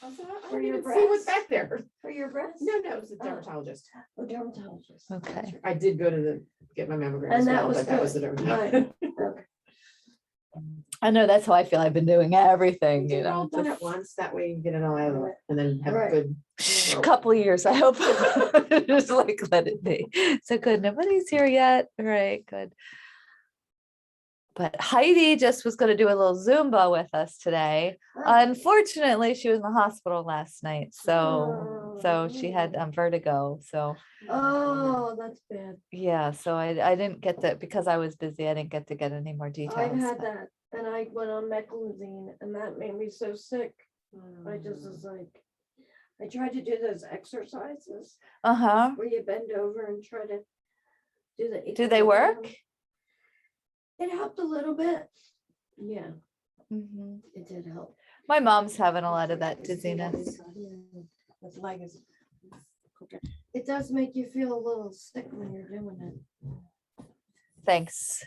I said, I For don't your even see what's breast? back there. For your breast? No, it was a dermatologist. Oh, dermatologist. Okay. I did go to get my mammogram And as that well, was but that was the good. dermatologist. Okay. I know that's how I feel. I've been doing everything, Get you it all know, done at once, that way you can get it all out of it, and then have a Right. good. a couple of years, I hope. Just like let it be. So good. Nobody's here yet. All right, good. But Heidi just was going to do a little Zumba with us today. Unfortunately, she was in the hospital last night, so she had vertigo. So Oh, that's bad. yeah, so I didn't get that because I was busy. I didn't get to get any more details. I've had but- that, and I went on meclizine, and that made me so sick. I just was like, I tried to do those exercises Uh-huh. where you bend over and try to do the. Do they work? equilibrium. It helped a little bit. Yeah, Mhm. it did help. My mom's having a lot of that dizziness. That's like it does make you feel a little sick when you're doing it. Thanks.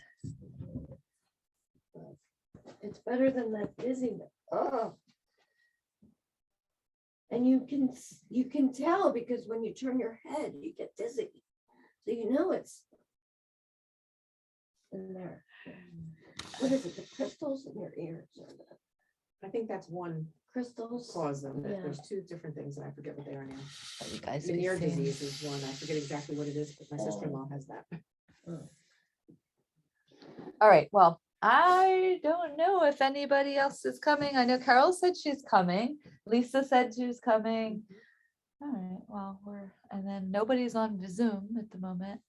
It's better than that dizziness. Oh. And you can tell because when you turn your head, you get dizzy. So you know it's in there. What is it? The crystals in your ears or the I think that's one crystals? cause of it. Yeah. There's two different things, and I forget what they are now. You guys be Meniere's seeing. disease is one, I forget exactly what it is, but my sister-in-law has that. All right, well, I don't know if anybody else is coming. I know Carol said she's coming. Lisa said she was coming. All right, well, and then nobody's on Zoom at the moment.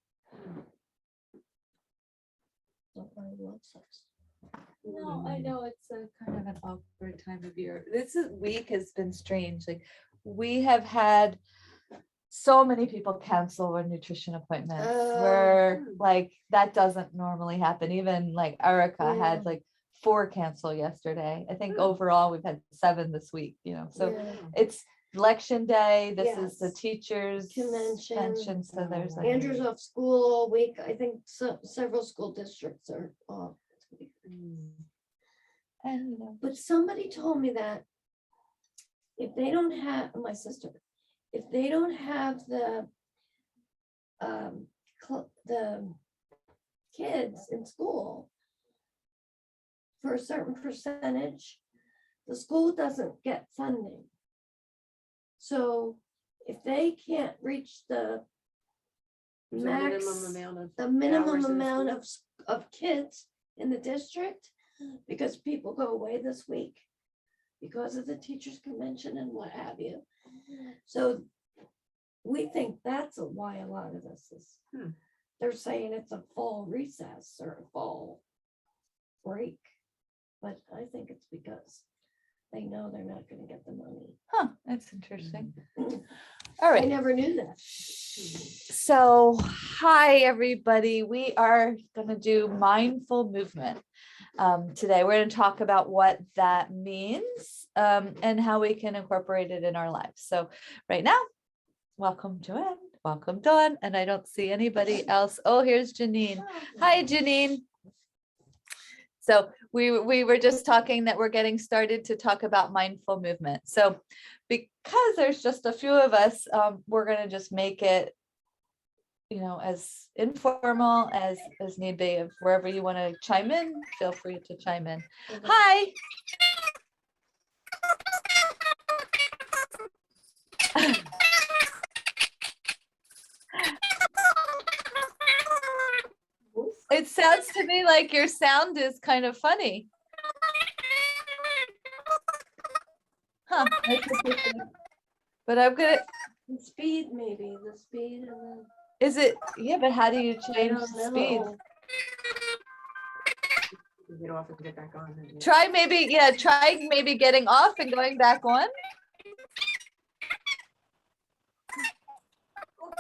No, I know it's a kind of an awkward time of year. Week has been strange. Like we have had so many people cancel their nutrition appointments where like that doesn't normally happen. Even like Erica had like 4 cancel yesterday. I think overall we've had 7 this week, you know, so it's election day. This is the Yes. teachers Convention. so there's like Andrew's off school all week. I think several school districts are off. and you know, But somebody told me that if they don't have, my sister, if they don't have the kids in school for a certain percentage, the school doesn't get funding. So if they can't reach the There's a max, minimum amount of the minimum hours in the amount school? of kids in the district, because people go away this week because of the teachers convention and what have you. So we think that's why a lot of this is, they're saying it's a fall recess or a fall break. But I think it's because they know they're not gonna get the money. huh, that's interesting. All I right. never knew that. So, hi, everybody. We are going to do mindful movement. Today, we're going to talk about what that means and how we can incorporate it in our lives. So, right now, welcome, Joanne. Welcome, Dawn. And I don't see anybody else. Oh, here's Janine. Hi, Janine. So we were just talking that we're getting started to talk about mindful movement. So because there's just a few of us, we're going to just make it, you know, as informal as need be. If wherever you want to chime in, feel free to chime in. Hi. It sounds to me like your sound is kind of funny. Huh. But I'm gonna. The speed, maybe the speed, and then Is it? Yeah, but how do you I change don't the speed? know. You get off and get back on. Try maybe getting off and going back on.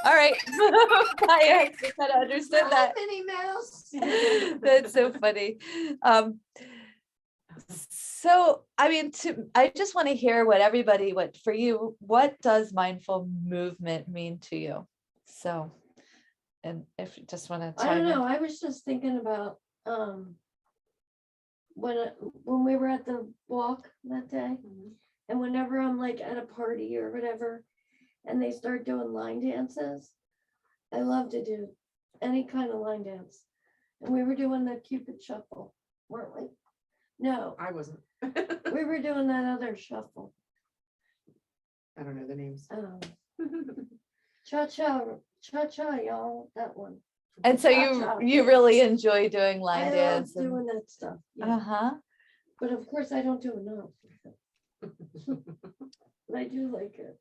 All right. I kind of understood that. Minnie Mouse. That's so funny. So, I mean, I just want to hear what for you, what does mindful movement mean to you? So, and if you just want to I don't know. I was just thinking about when we were at the walk that day, And whenever I'm like at a party or whatever, and they start doing line dances, I love to do any kind of line dance. And we were doing the Cupid shuffle, weren't we? No, I wasn't. we were doing that other shuffle. I don't know the names. Cha-cha, y'all, that one. And so Cha-cha. you really enjoy doing line I love dance. doing that stuff. Yeah. Uh-huh. But of course, I don't do enough. But I do like it.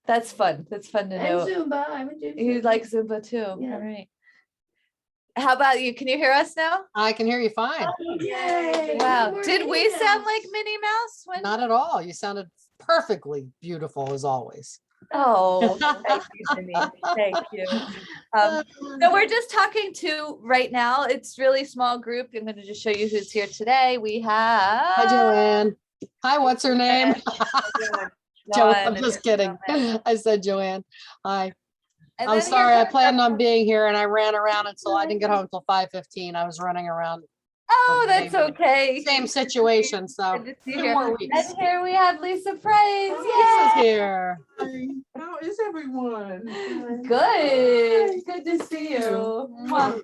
That's fun. That's fun to And know. Zumba, I would do. You Zumba. like Zumba too. Yeah. All right. How about you? Can you hear us now? I can hear you fine. Yay. Wow. More Did we Minnie sound Mouse. like Minnie Mouse? When... Not at all. You sounded perfectly beautiful as always. Oh, thank you, Denise. Thank you. So we're just talking to right now. It's really small group. I'm going to just show you who's here today. We have Hi, Joanne. Hi, what's her name? Joanne, I'm Joanne just and kidding. Joanne. I said Joanne. Hi. And I'm then sorry. I here's our- planned on being here and I ran around until I didn't get home until 5:15. I was running around. Oh, that's okay. Same situation. So Good to see 2 you. more weeks. And here we have Lisa Price. Lisa's Yay! here. Hi, how is everyone? Good. Good to see you. Mwah.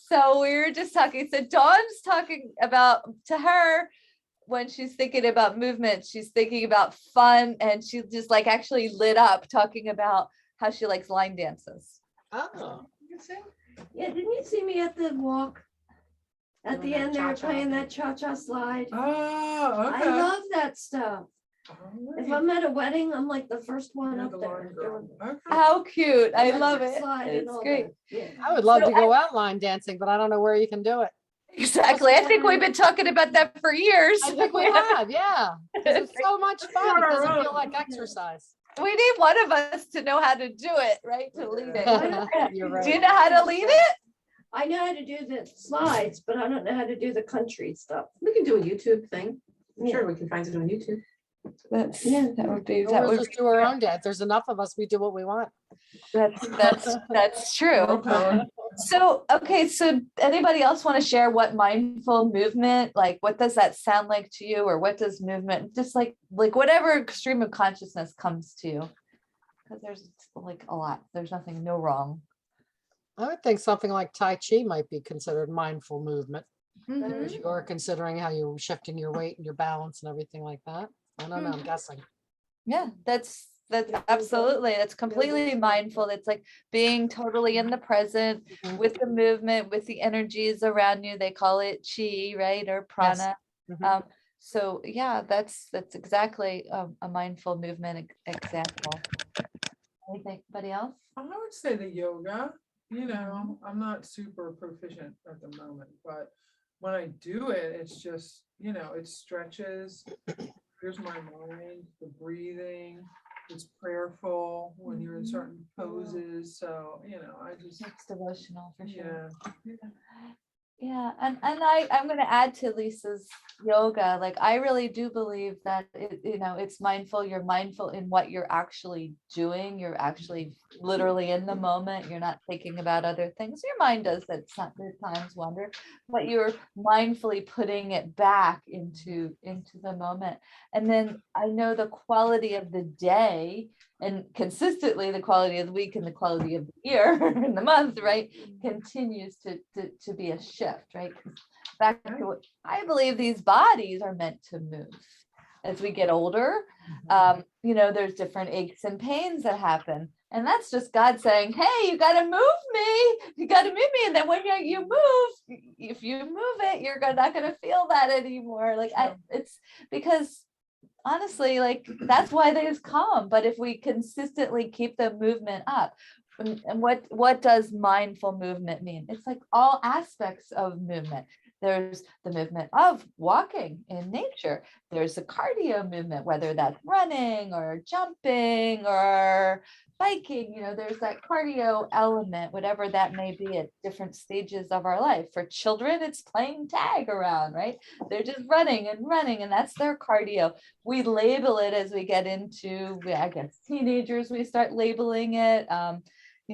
So we were just talking. So Dawn's talking about, to her, when she's thinking about movement, she's thinking about fun, and she just like actually lit up talking about how she likes line dances. Oh, Yeah, didn't you see me at the walk? At Doing the that end, they were cha-cha playing thing. that cha-cha slide. Oh, I okay. love that stuff. If Alright. I'm at a wedding, I'm like the first one You're up the there. line girl. doing Okay. How cute. I the love magic it. slide and It's all great. that. Yeah. I would love So to go out line dancing, but I don't know where you can do it. Exactly. I think we've been talking about that for years. I think we have, yeah. 'Cause it's so much fun. It doesn't feel like exercise. We need one of us to know how to do it, right? To lead it. You're Do you right. know how to lead it? I know how to do the slides, but I don't know how to do the country stuff. We can do a YouTube thing. I'm Yeah. sure we can find it on YouTube. Yeah, that would be, that We'll would just be, do our own dance. There's enough of us. We do what we want. that's true. Okay. So, okay, so anybody else want to share what mindful movement, like what does that sound like to you, or what does movement, just like whatever stream of consciousness comes to you? Because there's like a lot, there's nothing, no wrong. I would think something like Tai Chi might be considered mindful movement. Mhm. Because you are considering how you're shifting your weight and your balance and everything like that. I don't know, I'm guessing. Yeah, that's absolutely, that's completely mindful. It's like being totally in the present Mhm. with the movement, with the energies around you. They call it chi, right? Or prana. Mhm. So yeah, that's exactly a mindful movement example. Anybody else? I would say the yoga, I'm not super proficient at the moment, but when I do it, it's just, it stretches. Here's my mind, the breathing, it's prayerful when you're in certain poses. So, I just, It's devotional for sure. yeah. Yeah, and I'm going to add to Lisa's yoga. Like, I really do believe that it's mindful. You're mindful in what you're actually doing. You're actually literally in the moment. You're not thinking about other things. Your mind does that at times wander, but you're mindfully putting it back into the moment. And then I know the quality of the day, and consistently the quality of the week and the quality of the year and the month, right, continues to be a shift, right? 'Cause back to what I believe, these bodies are meant to move as we get older. There's different aches and pains that happen, and that's just God saying, hey, you got to move me, and then when you move, if you move it, you're not going to feel that anymore. Like, it's because honestly, like, that's why these come. But if we consistently keep the movement up, and what does mindful movement mean? It's like all aspects of movement. There's the movement of walking in nature. There's the cardio movement, whether that's running or jumping or biking. There's that cardio element, whatever that may be at different stages of our life. For children, it's playing tag around, right? They're just running, and that's their cardio. We label it as we get into, I guess, teenagers, we start labeling it.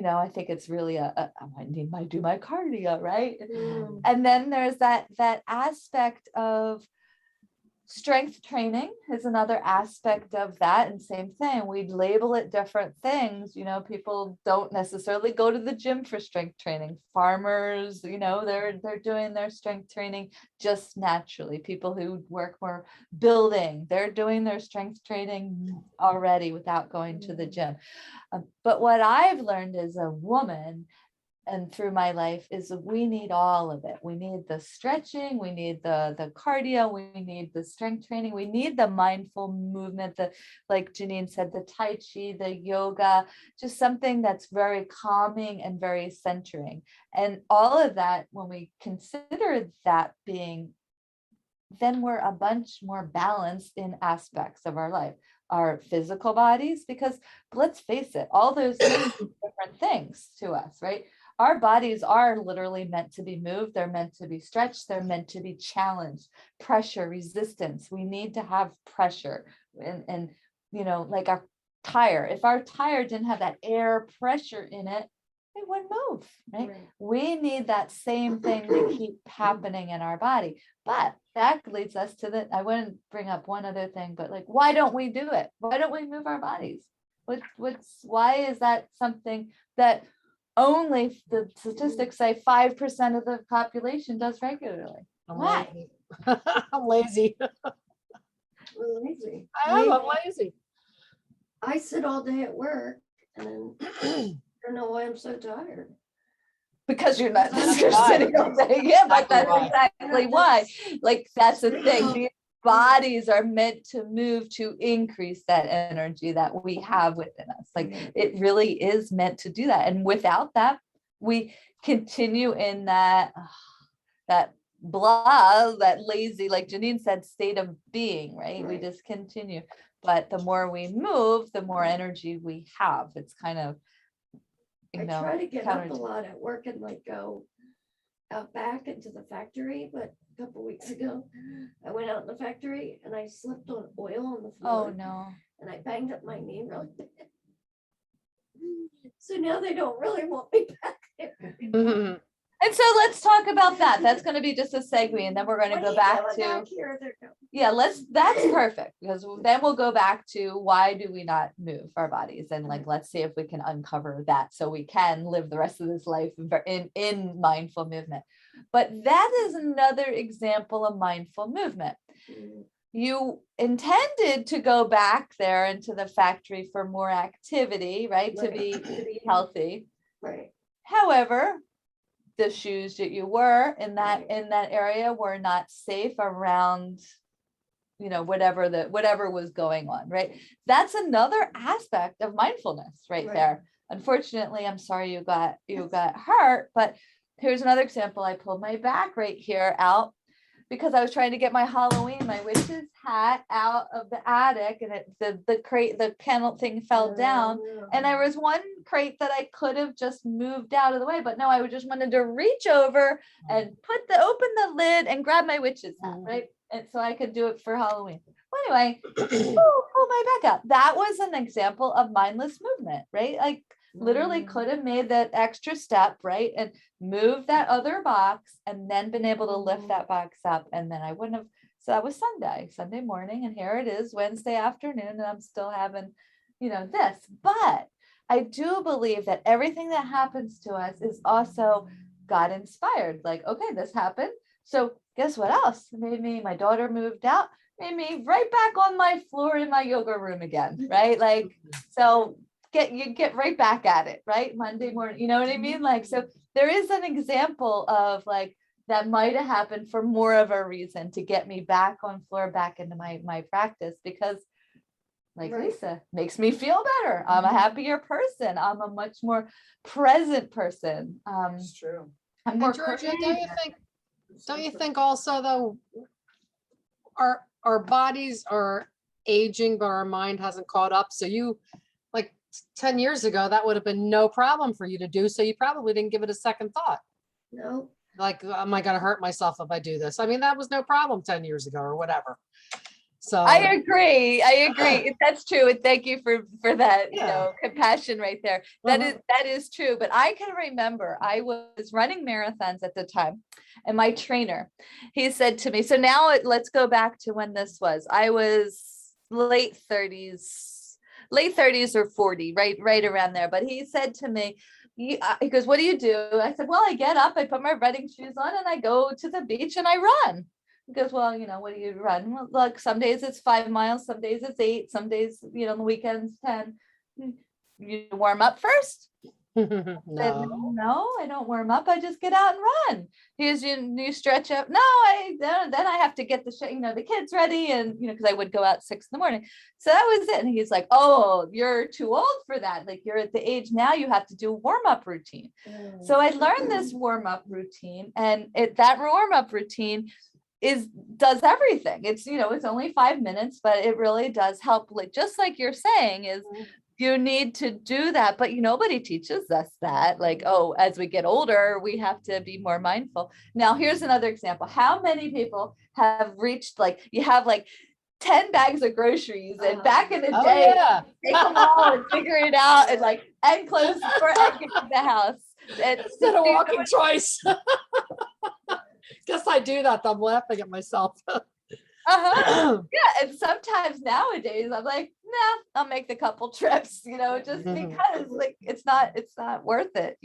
I think it's really I need to do my cardio, right? And then there's that aspect of Strength training is another aspect of that. And same thing, we label it different things. You know, people don't necessarily go to the gym for strength training. Farmers, you know, they're doing their strength training just naturally. People who work more building, they're doing their strength training already without going to the gym. But what I've learned as a woman and through my life is we need all of it. We need the stretching, we need the cardio, we need the strength training, we need the mindful movement, the, like Janine said, the Tai Chi, the yoga, just something that's very calming and very centering. And all of that, when we consider that being, then we're a bunch more balanced in aspects of our life, our physical bodies, because let's face it, all those things are different things to us, right? Our bodies are literally meant to be moved. They're meant to be stretched. They're meant to be challenged. Pressure, resistance. We need to have pressure. And you know, like our tire, if our tire didn't have that air pressure in it, it wouldn't move, right? We need that same thing to keep happening in our body. But that leads us to the, I want to bring up one other thing, but like, why don't we do it? Why don't we move our bodies? Why is that something that only the statistics say 5% of the population does regularly? I'm Why? lazy. I'm lazy. We're lazy. I'm lazy. I sit all day at work and I don't know why I'm so tired. Because you're not, That's you're why. sitting all day. Yeah, but Exactly that's why. exactly why. Like, that's the thing. These bodies are meant to move to increase that energy that we have within us. Like, it really is meant to do that. And without that, we continue in that blah, that lazy, like Janine said, state of being, right? We Right. just continue. But the more we move, the more energy we have. It's kind of, I you know, try to get up a counterintuitive. lot at work and like go out back into the factory, but a couple weeks ago, I went out in the factory and I slipped on oil on the Oh, floor no. and I banged up my knee really bad. So now they don't really want me back there. Mhm. And so let's talk about that. That's going to be just a segue, and then we're going to What go are you back doing to, back here? They're going, yeah, that's perfect, because then we'll go back to why do we not move our bodies, and like, let's see if we can uncover that so we can live the rest of this life in mindful movement. But that is another example of mindful movement. You intended to go back there into the factory for more activity, right? To be healthy. right. However, the shoes that you were in that area were not safe around, you know, whatever was going on, right? That's another aspect of mindfulness right Right. there. Unfortunately, I'm sorry you got hurt, but here's another example. I pulled my back right here out because I was trying to get my witch's hat out of the attic, and the crate, the kennel thing fell down. And there was one crate that I could have just moved out of the way, but no, I just wanted to reach over and open the lid and grab my witch's hat, right? And so I could do it for Halloween. Well, anyway, pull my back out. That was an example of mindless movement, right? Like, literally could have made that extra step, right? And moved that other box and then been able to lift that box up. And then I wouldn't have, so that was Sunday morning. And here it is Wednesday afternoon, and I'm still having, you know, this. But I do believe that everything that happens to us is also God inspired. Like, okay, this happened. So guess what else? My daughter moved out, made me right back on my floor in my yoga room again, right? Like, so you get right back at it, right? Monday morning, you know what I mean? Like, so there is an example of like, that might have happened for more of a reason to get me back on floor, back into my practice, because like Right. Lisa, makes me feel better. I'm a happier person. I'm a much more present person. It's true. I'm And more Georgia, creative. don't you think also though, our bodies are aging, but our mind hasn't caught up? So you, like 10 years ago, that would have been no problem for you to do. So you probably didn't give it a second thought. No, Like, am I going to hurt myself if I do this? I mean, that was no problem 10 years ago or whatever. So. I agree. That's true. And thank you for that, Yeah. compassion right there. That Uh-huh. is true. But I can remember I was running marathons at the time, and my trainer, he said to me, so now let's go back to when this was. I was late 30s or 40, right around there. But he said to me, he goes, what do you do? I said, well, I get up, I put my running shoes on, and I go to the beach and I run. He goes, well, what do you run? Well, look, some days it's 5 miles, some days it's 8, some days, on the weekends, 10. You warm up first? Said, No. no, I don't warm up. I just get out and run. Here's you stretch up. No, then I have to get the kids ready, and because I would go out 6 a.m. So that was it. And he's like, oh, you're too old for that. Like, you're at the age now you have to do a warm-up routine. So I learned this warm-up routine, and that warm-up routine does everything. It's it's only 5 minutes, but it really does help. Like, just like you're saying, is you need to do that, but nobody teaches us that. Like, oh, as we get older, we have to be more mindful. Now, here's another example. How many people have reached, like, you have like 10 bags of groceries, and back in the Oh, day, yeah. take them all and figure it out, and close the door and get to the house. Instead of walking twice. Guess I do that. I'm laughing at myself. Yeah, and sometimes nowadays I'm like, nah, I'll make the couple trips, just because like it's not worth it.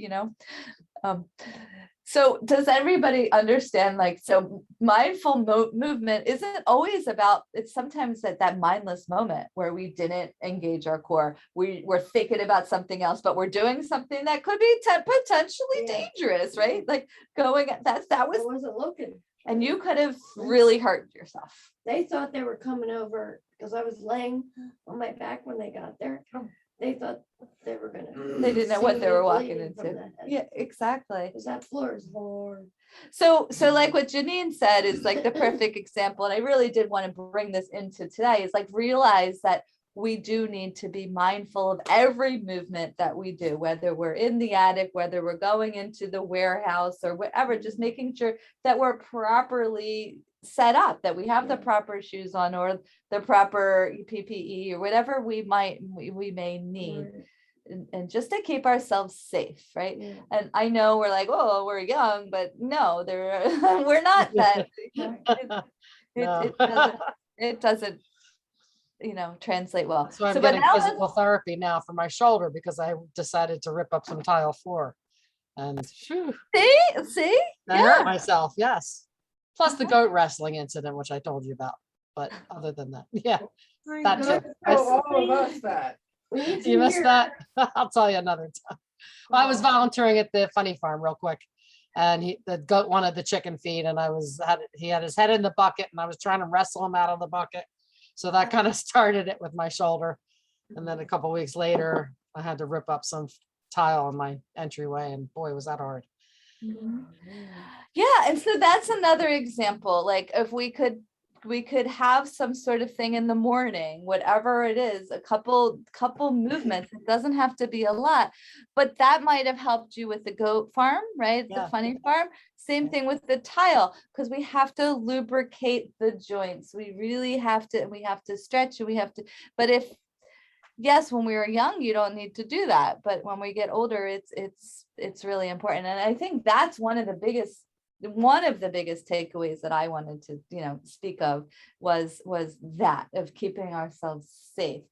So does everybody understand, like, so mindful movement isn't always about, it's sometimes that mindless moment where we didn't engage our core. We're thinking about something else, but we're doing something that could be potentially dangerous, right? Like that I was, wasn't looking. and you could have really hurt yourself. They thought they were coming over because I was laying on my back when they got there. They thought they were gonna. They didn't know what see they me were walking bleeding from into. the head. Yeah, exactly. Because that floor is hard. So like what Janine said is like the perfect example. And I really did want to bring this into today, is like, realize that we do need to be mindful of every movement that we do, whether we're in the attic, whether we're going into the warehouse or whatever, just making sure that we're properly set up, that we have the proper shoes on or the proper PPE or whatever we may need. And just to keep ourselves safe, right? Yeah. And I know we're like, oh, we're young, but no, we're not that. It doesn't translate well. That's why I'm But getting now physical therapy now for my shoulder, because I decided to rip up some tile floor. And phew, see, I hurt myself, yes. Plus the goat wrestling incident, which I told you about. But other than that, yeah. That too. Oh, all of us that. You missed that? I'll tell you another time. Well, I was volunteering at the funny farm real quick, and the goat wanted the chicken feed, and he had his head in the bucket, and I was trying to wrestle him out of the bucket. So that kind of started it with my shoulder. And then a couple weeks later, I had to rip up some tile on my entryway, and boy, was that hard. Yeah, and so that's another example. Like, if we could have some sort of thing in the morning, whatever it is, a couple movements. It doesn't have to be a lot, but that might have helped you with the goat farm, right? Yeah. The funny farm. Same thing with the tile, because we have to lubricate the joints. We really have to. We have to stretch, and we have to. But yes, when we were young, you don't need to do that. But when we get older, it's really important. And I think that's one of the biggest takeaways that I wanted to, speak of was that of keeping ourselves safe.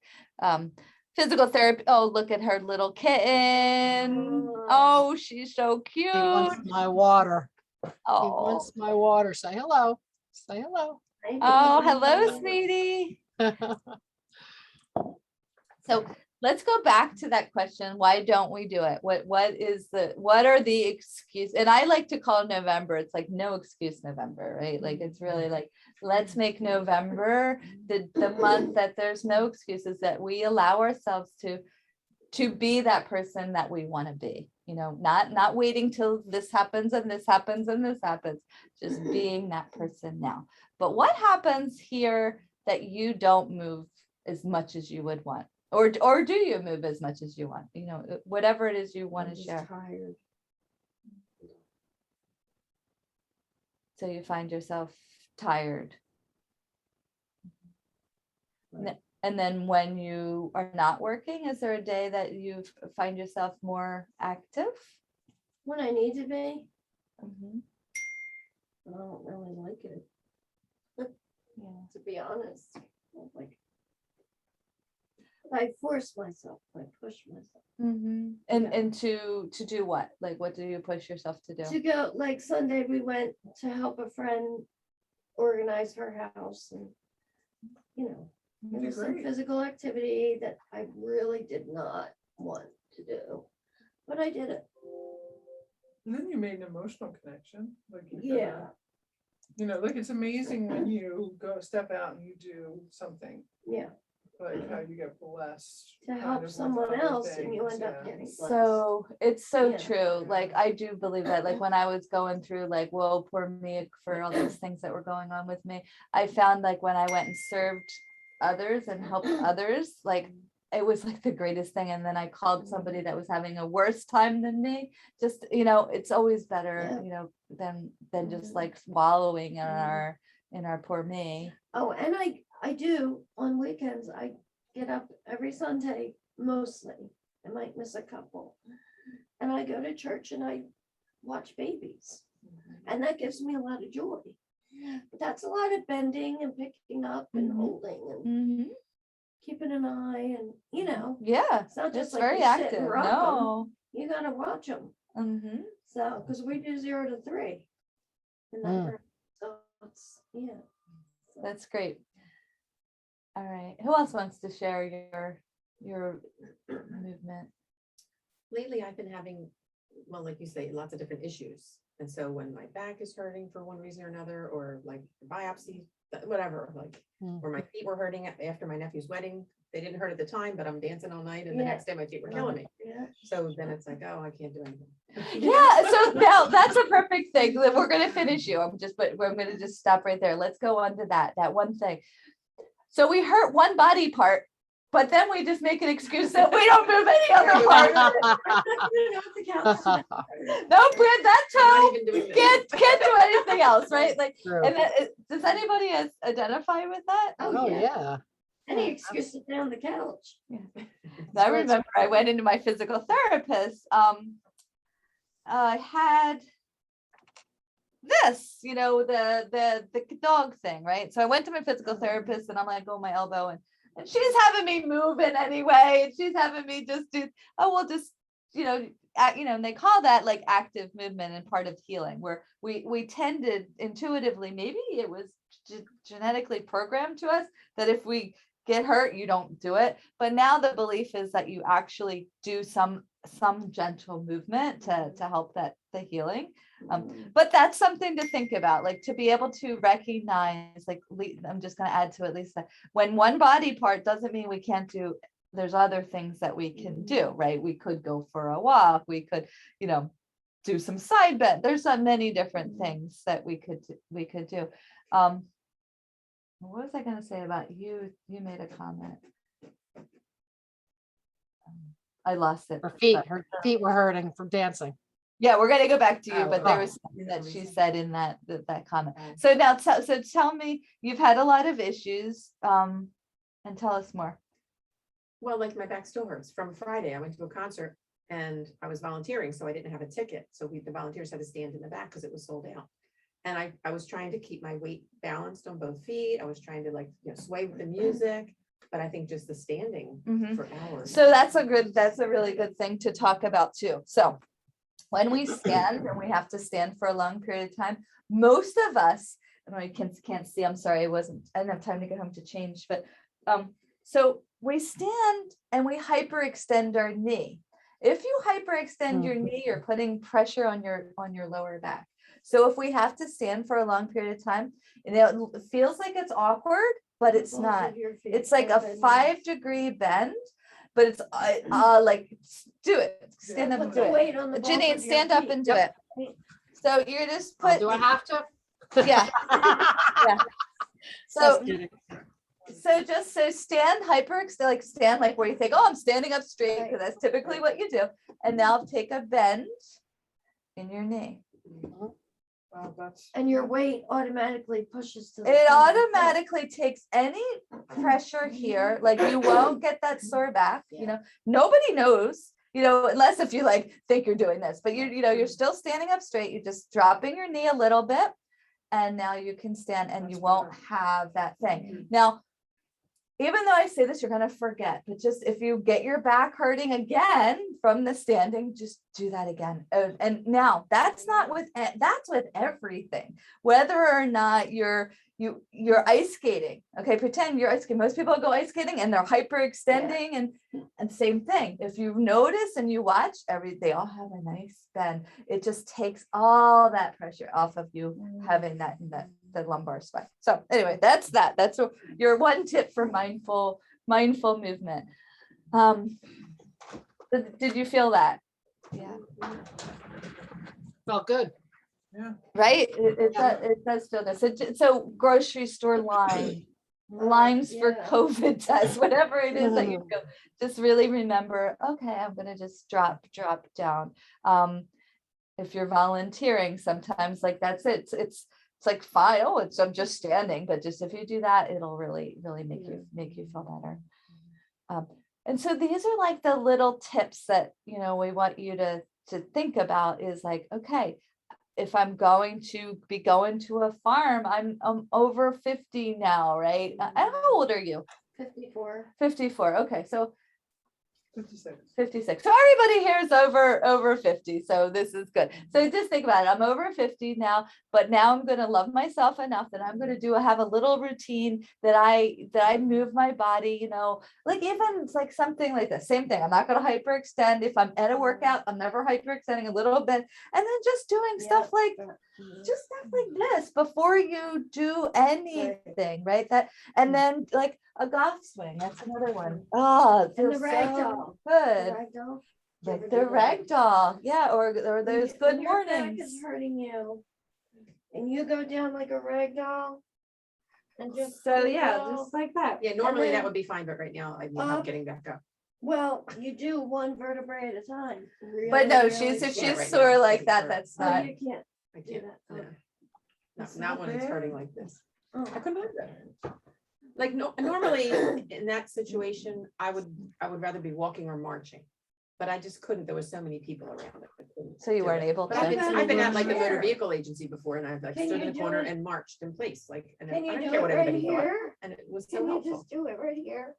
Physical therapy. Oh, look at her little kitten. Oh, she's so cute. He wants my water. He Oh, wants my water. Say hello. Say hello. hello, sweetie. So let's go back to that question. Why don't we do it? What are the excuses? And I like to call November, it's like no excuse November, right? Like, it's really like, let's make November the month that there's no excuses, that we allow ourselves to be that person that we want to be, not waiting till this happens and this happens and this happens, just being that person now. But what happens here that you don't move as much as you would want? Or do you move as much as you want? Whatever it is you want to share. Tired. So you find yourself tired. And then when you are not working, is there a day that you find yourself more active? When I need to be, Mhm. I don't really like it, Yeah. to be honest. Like, I force myself, I push myself And to do what? Like, what do you push yourself to do? to go. Like Sunday, we went to help a friend organize her house, and You there did was some great. physical activity that I really did not want to do, but I did it. And then you made an emotional connection, like, Yeah, like it's amazing when you go step out and you do something, yeah. like how you get blessed. To kind help of with someone other else and you things, end up yeah. getting blessed. So it's so Yeah. true. Like, I do believe that, like, when I was going through, like, well, poor me for all these things that were going on with me, I found, like, when I went and served others and helped others, like, it was like the greatest thing. And then I called somebody that was having a worse time than me. Just, it's always better, than just Mhm. like wallowing in Mhm. our poor me. Oh, and I do on weekends. I get up every Sunday mostly. I might miss a couple. And I go to church and I watch babies. And that gives me a lot of joy. But that's a lot of bending and picking up and Mhm. holding and Mhm. keeping an eye, and Yeah, it's not just it's like very you sit and active. rock 'em. No. You gotta watch them. Mhm. So, because we do 0 to 3. in that Mm. room. So it's, So, That's great. All right. Who else wants to share your movement? Lately, I've been having, well, like you say, lots of different issues. And so when my back is hurting for one reason or another, or like biopsy, whatever, like, Mm. or my feet were hurting after my nephew's wedding. They didn't hurt at the time, but I'm dancing all night and the Yeah. next day my feet were killing me. yeah. So then it's like, oh, I can't do anything. Yeah, so now that's a perfect thing. We're gonna finish you. I'm gonna just stop right there. Let's go on to that one thing. So we hurt one body part, but then we just make an excuse that we don't move any other part of it. No, Brad, that I'm not toe even doing this. can't do anything else, right? Like, True. and does anybody identify with that? Oh, yeah. Any excuse to sit on the couch. I remember I went into my physical therapist. I had this, the dog thing, right? So I went to my physical therapist and I'm like, oh, my elbow, and she's having me move in anyway, and she's having me just do, we'll just, and they call that like active movement and part of healing, where we tended intuitively, maybe it was genetically programmed to us that if we get hurt, you don't do it. But now the belief is that you actually do some gentle movement to help the healing. But that's something to think about, like to be able to recognize, like, I'm just going to add to at least that when one body part doesn't mean we can't do, there's other things that we can do, right? We could go for a walk. We could, do some side bend. There's so many different things that we could do. What was I going to say about you? You made a comment. I lost it. Her feet were hurting from dancing. Yeah, we're gonna go back to you, but there Oh. was something that she said in that comment. So now, so tell me, you've had a lot of issues, and tell us more. Well, like my back still hurts from Friday. I went to a concert and I was volunteering, so I didn't have a ticket. So the volunteers had to stand in the back because it was sold out. And I was trying to keep my weight balanced on both feet. I was trying to sway with the music, but I think just the standing for hours. So that's a really good thing to talk about too. So when we stand, and we have to stand for a long period of time, most of us, and I can't see, I'm sorry, I didn't have time to get home to change, but so we stand and we hyperextend our knee. If you hyperextend your knee, you're putting pressure on your lower back. So if we have to stand for a long period of time, and it feels like it's awkward, but it's not. It's like a 5-degree bend, but it's like, do it. Stand up and do it. Janine, stand up and do it. So you're just put. Do I have to? Yeah. Yeah. Just So kidding. stand hyperextend, like stand like where you think, oh, I'm standing up straight, because that's typically what you do. And now take a bend in your knee. That's, And your weight automatically pushes to the. It front. automatically takes any pressure here, like you won't get that sore back, you know, nobody knows, you know, unless if you like think you're doing this, but you know, you're still standing up straight, you're just dropping your knee a little bit. And now you can stand and you That's won't better. have that thing. Now, even though I say this, you're gonna forget, but just if you get your back hurting again from the standing, just do that again. And now that's not with, that's with everything, whether or not you're ice skating. Okay, pretend you're ice skating. Most people go ice skating and they're hyperextending and same thing. If you notice and you watch, they all have a nice bend. It just takes all that pressure off of you having that the lumbar spine. So anyway, that's your one tip for mindful movement. Did you feel that? Yeah. Felt good. yeah. Right? It does feel good. So grocery store lines for Yeah. COVID tests, whatever it is that you go, just really remember, okay, I'm gonna just drop down. If you're volunteering, sometimes like that's it. It's like fine, I'm just standing, but just if you do that, it'll really make you feel better. And so these are like the little tips that, you know, we want you to think about is like, okay, if I'm going to be going to a farm, I'm over 50 now, right? And how old are you? 54. 54. Okay, so 56. 56. So everybody here is over 50. So this is good. So just think about it. I'm over 50 now, but now I'm going to love myself enough that I'm going to have a little routine that I move my body, you know, like even it's like something like the same thing. I'm not going to hyperextend. If I'm at a workout, I'm never hyperextending a little bit. And then just doing stuff like just stuff like this before you do anything, right? That, and then like a golf swing, that's another one. Oh, it And the feels rag so doll. good. Ragdoll. Like the rag doll, yeah, or those good When your back mornings. is hurting you, and you go down like a rag doll. And just. So go yeah, down. just like that. Yeah, normally then that would be fine, but right now I need help up. getting back up. Well, you do one vertebrae at a time. But no, Really, she's if slow. Yeah, she's right sore now, like it's that, hurt. that's Oh, not. you can't I do can't, that. no. Okay. Not, It's not not when it's hurting bad. like this. Oh. I couldn't have that. Like normally in that situation, I would rather be walking or marching. But I just couldn't. There was so many people around. I couldn't So you do weren't it. able But to. I've been at like the motor Here. vehicle agency before and I've like Can stood in you the do corner it? and marched in place, like, and I Can you don't do care it what right anybody thought. here? And it was so Can you helpful. just do it right here?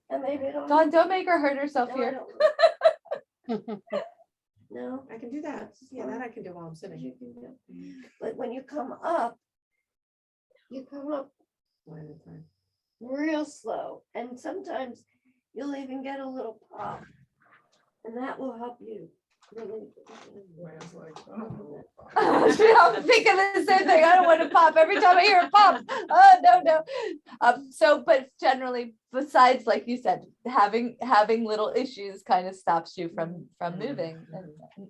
And maybe it'll. Don't make her hurt herself No, I here. don't. No. I can do that. Yeah, that I can do while I'm sitting. You can do. But when you come up One at a time. real slow, and sometimes you'll even get a little pop, and that will help you. Really. Wayne's like, I don't know. I'm thinking the same thing. I don't want to pop every time I hear a pop. Oh no. So, but generally, besides, like you said, having little issues kind of stops you from moving. And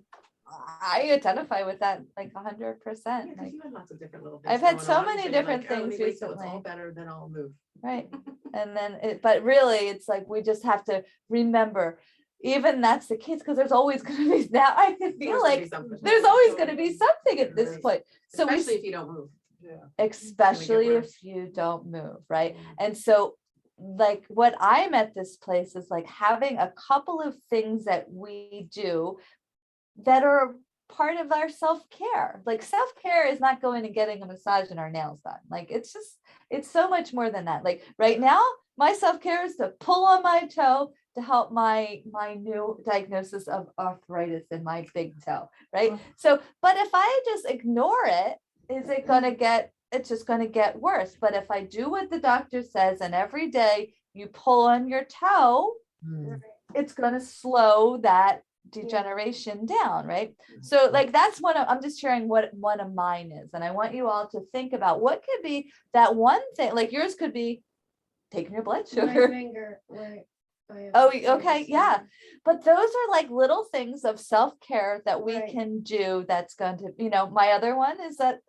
I identify with that like 100%. Yeah, 'cause Like, you had lots of different little things. I've had going so on, many so you're different like, "Oh, let me things wait till It's recently." all better, then I'll move. right. And then but really it's like we just have to remember, even that's the case, because there's always going to be, now I can feel There's gonna be like something. there's always going to be something at this Right. point. So we Especially if you don't move. Yeah. especially worse. if you don't move, right? And so like what I'm at this place is like having a couple of things that we do that are part of our self-care. Like self-care is not going and getting a massage and our nails done. Like it's so much more than that. Like right now, my self-care is to pull on my toe to help my new diagnosis of arthritis in my big toe, right? So, but if I just ignore it, it's just gonna get worse. But if I do what the doctor says and every day you pull on your toe, it's gonna slow that degeneration down, right? So like that's I'm just sharing what one of mine is. And I want you all to think about what could be that one thing, like yours could be taking your blood My sugar. finger, right. Oh, okay, yeah. But those are like little things of self-care that we Right. can do that's going to, my other one is that,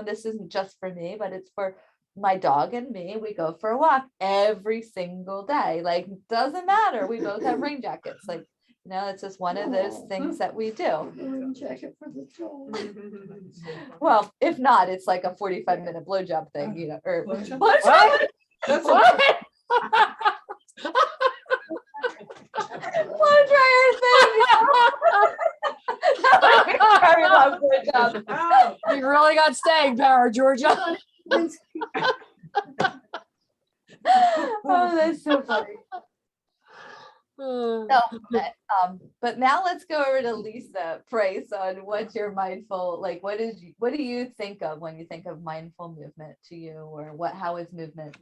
this isn't just for me, but it's for my dog and me. We go for a walk every single day. Like, doesn't matter. We both have rain jackets. Like, You know, it's just one of those things that we do. Check it for the toll. Well, if not, it's like a 45-minute blowjob thing, you know, or Blowjob? blowjob. That's What? Blow dryer thing. You know? Very long blowjob. Oh, You really got staying power, Georgia. Oh, that's so funny. Uh, So, but now let's go over to Lisa Price on what you're mindful, like what do you think of when you think of mindful movement to you, or how is movement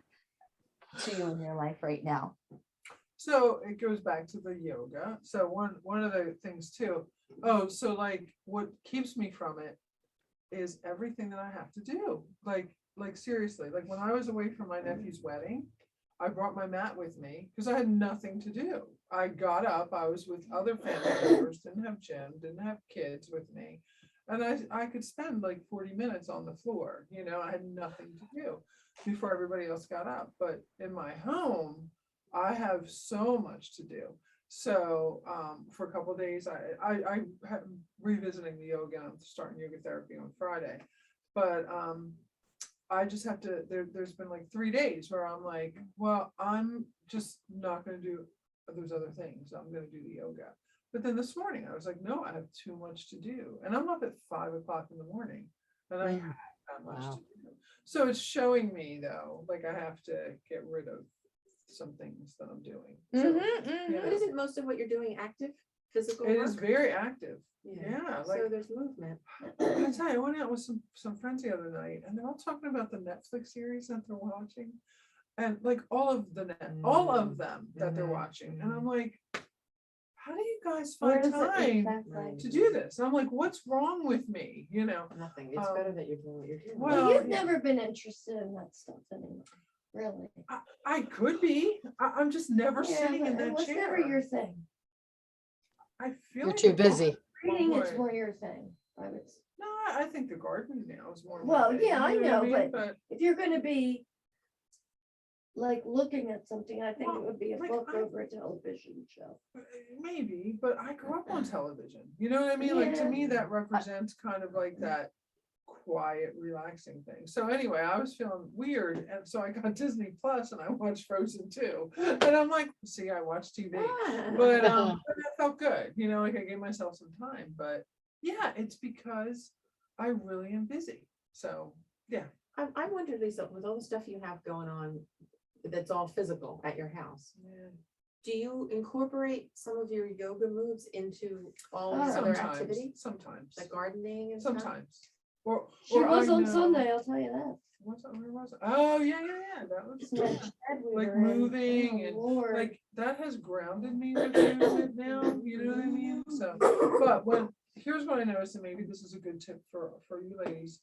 to you in your life right now? so it goes back to the yoga. So one of the things too, oh, so like what keeps me from it is everything that I have to do. Like seriously, like when I was away from my nephew's wedding, I brought my mat with me because I had nothing to do. I got up, I was with other family members, didn't have Jim, didn't have kids with me. And I could spend like 40 minutes on the floor, you know, I had nothing to do before everybody else got up. But in my home, I have so much to do. So for a couple of days, I revisiting the yoga, and I'm starting yoga therapy on Friday. But I just have to, there's been like 3 days where I'm like, well, I'm just not going to do those other things. I'm going to do the yoga. But then this morning I was like, no, I have too much to do. And I'm up at 5 o'clock in the morning and I have that much to do. So it's showing me though, like I have to get rid of some things that I'm doing. So, you But know, isn't most of what you're doing active, physical it work? is very active. Yeah, like So there's movement. I tell you, I went out with some friends the other night, and they're all talking about the Netflix series that they're watching, and like all of them that they're watching, and I'm like, how do you guys Where find does it time exactly? to do this? And I'm like, what's wrong with me? You know, Nothing. It's better that you're doing what you're doing. well, Well, you've yeah. never been interested in that stuff anymore, really. I could be. I'm just never Yeah, sitting in but it that was chair. never your thing. I feel You're like too the busy. Reading is boy. more your thing. I would, No, I think the gardening now is more. my Well, thing, yeah, I you what know, mean? but if you're gonna be like looking at something, I think it would be a Like, book I- over a television show. Maybe, but I grew up on television. You know what I mean? Like to Yeah. me, that represents kind of like that quiet, relaxing thing. So anyway, I was feeling weird, and so I got Disney Plus and I watched Frozen 2. And I'm like, see, I watch TV. But but that felt good, you know, like I gave myself some time. But yeah, it's because I really am busy. So yeah. I wonder, Lisa, with all the stuff you have going on, that's all physical at your house, do you incorporate some of your yoga moves into all your other activities, Sometimes. like gardening and stuff? Sometimes. Or She or was I on know- Sunday, I'll tell you that. Where was it? Oh yeah. That was It's that shed we like were in. moving Oh, and Lord. like that has grounded me with movement now, you know what I mean? So, but here's what I noticed, and maybe this is a good tip for you ladies.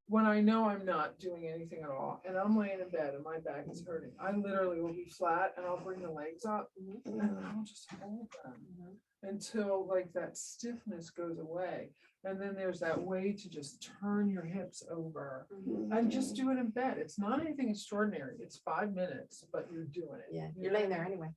When I know I'm not doing anything at all and I'm laying in bed and my back is hurting, I literally will be flat and I'll bring the legs up and I'll just hold them until like that stiffness goes away. And then there's that way to just turn your hips over and just do it in bed. It's not anything extraordinary. It's 5 minutes, but you're doing it. Yeah, you you're know? laying there anyway.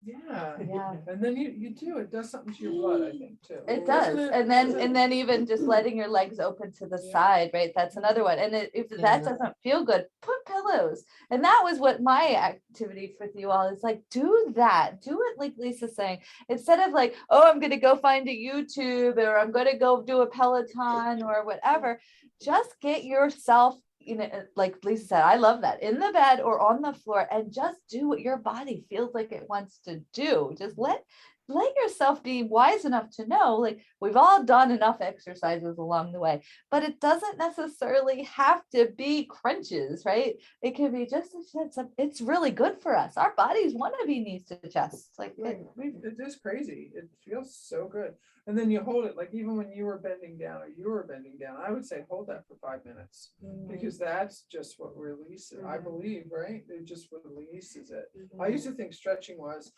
Yeah. Yeah. And then you do, it does something to your blood, I think, too. It Doesn't does. it? And then even just letting your legs open to the Yeah. side, right? That's another one. And if that Yeah. doesn't feel good, put pillows. And that was what my activity with you all is like, do that. Do it like Lisa's saying, instead of like, oh, I'm gonna go find a YouTube or I'm gonna go do a Peloton or whatever. Just get yourself, you know, like Lisa said, I love that, in the bed or on the floor, and just do what your body feels like it wants to do. Just let yourself be wise enough to know, like, we've all done enough exercises along the way, but it doesn't necessarily have to be crunches, right? It can be just it's really good for us. Our bodies want to be knees to chest. Like It is crazy. It feels so good. And then you hold it, like even when you were bending down or you were bending down, I would say hold that for 5 minutes because that's just what releases, I believe, right? It just releases it. I used to think stretching was,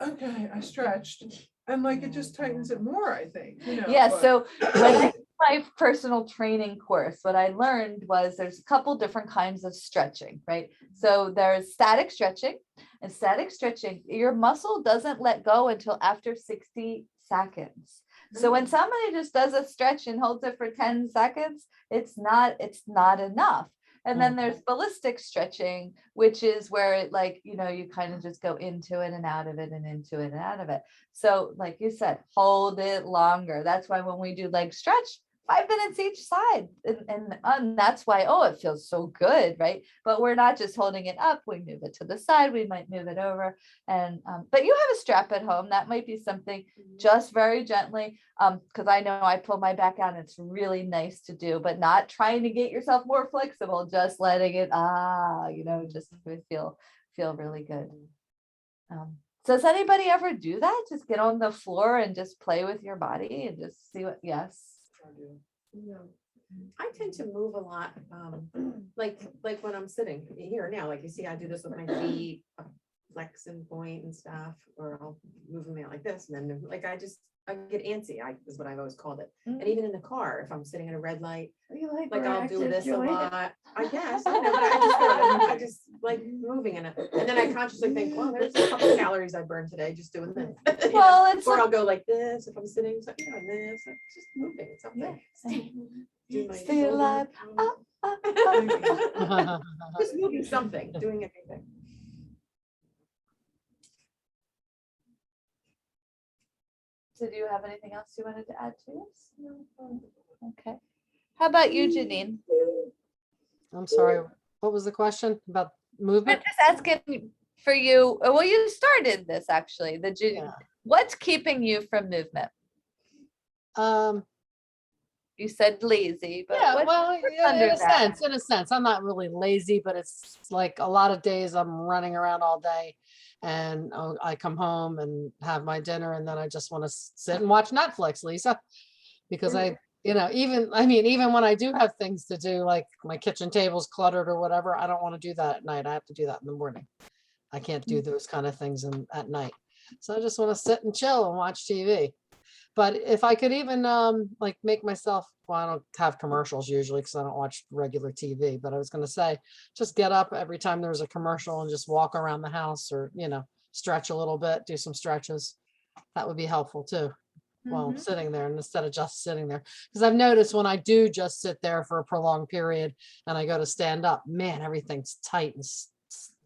okay, I stretched and like it just tightens it more, I think, you know. yeah, but- so when I did my personal training course, what I learned was there's a couple different kinds of stretching, right? So there's static stretching, and static stretching, your muscle doesn't let go until after 60 seconds. So when somebody just does a stretch and holds it for 10 seconds, it's not enough. And then there's ballistic stretching, which is where it like, you know, you kind of just go into it and out of it and into it and out of it. So like you said, hold it longer. That's why when we do leg stretch, 5 minutes each side. And that's why, oh, it feels so good, right? But we're not just holding it up. We move it to the side. We might move it over. And, but you have a strap at home. That might be something just very gently. Because I know I pull my back out and it's really nice to do, but not trying to get yourself more flexible, just letting it, you know, just feel really good. Does anybody ever do that? Just get on the floor and just play with your body and just see what, yes. I do. No. I tend to move a lot, like when I'm sitting here now, like you see, I do this with my feet, flex and point and stuff, or I'll move them out like this, and then like I get antsy, is what I've always called it. And even in the car, if I'm sitting at a red light, Are you like I'll do hyperactive, this a Joy? lot. I guess, I know, but I just like moving in it. And then I consciously think, well, there's a couple calories I burned today just doing this. You know? Well, it's Or I'll go like this if I'm sitting, so, you know, this, just moving something. Do my Stay shoulder. alive. Just moving something, doing anything. So do you have anything else you wanted to add to this? No. Okay. How about you, Janine? I'm sorry, what was the question about I'm movement? just asking for you. Well, you started this actually. Yeah. What's keeping you from movement? Um, You said lazy, but yeah, what's well, under that? in a sense, I'm not really lazy, but it's like a lot of days I'm running around all day and I come home and have my dinner and then I just want to sit and watch Netflix, Lisa, because even when I do have things to do, like my kitchen table's cluttered or whatever, I don't want to do that at night. I have to do that in the morning. I can't do those kind of things at night. So I just want to sit and chill and watch TV. But if I could even like make myself, well, I don't have commercials usually because I don't watch regular TV, but I was going to say, just get up every time there's a commercial and just walk around the house or, stretch a little bit, do some stretches. That would be helpful too. While I'm sitting there, and instead of just sitting there, because I've noticed when I do just sit there for a prolonged period and I go to stand up, man, everything's tight and it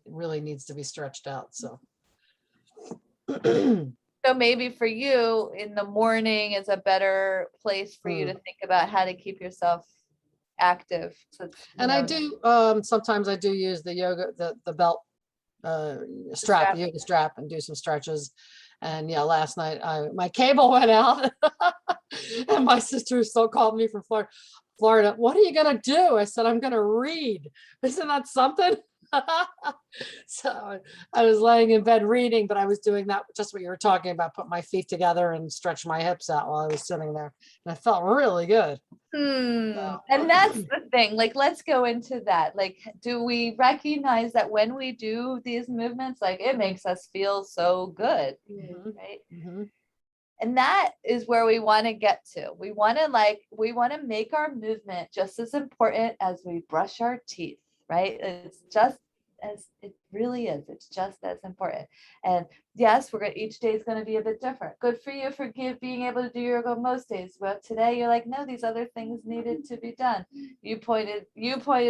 really needs to be stretched out. So. So maybe for you in the morning is a better place for you to think about how to keep yourself active. So, and I do, sometimes I do use the yoga, the belt strap, the yoga strap, and do some stretches. And yeah, last night my cable went out and my sister still called me from Florida. What are you gonna do? I said, I'm gonna read. Isn't that something? So I was laying in bed reading, but I was doing that, just what you were talking about, put my feet together and stretch my hips out while I was sitting there. And I felt really good. And that's the thing, like, let's go into that. Like, do we recognize that when we do these movements, like it makes us feel so good, right? And that is where we want to get to. We want to make our movement just as important as we brush our teeth, right? It's just as it really is. It's just as important. And yes, each day is going to be a bit different. Good for you for being able to do yoga most days. But today you're like, no, these other things needed to be done. You pointed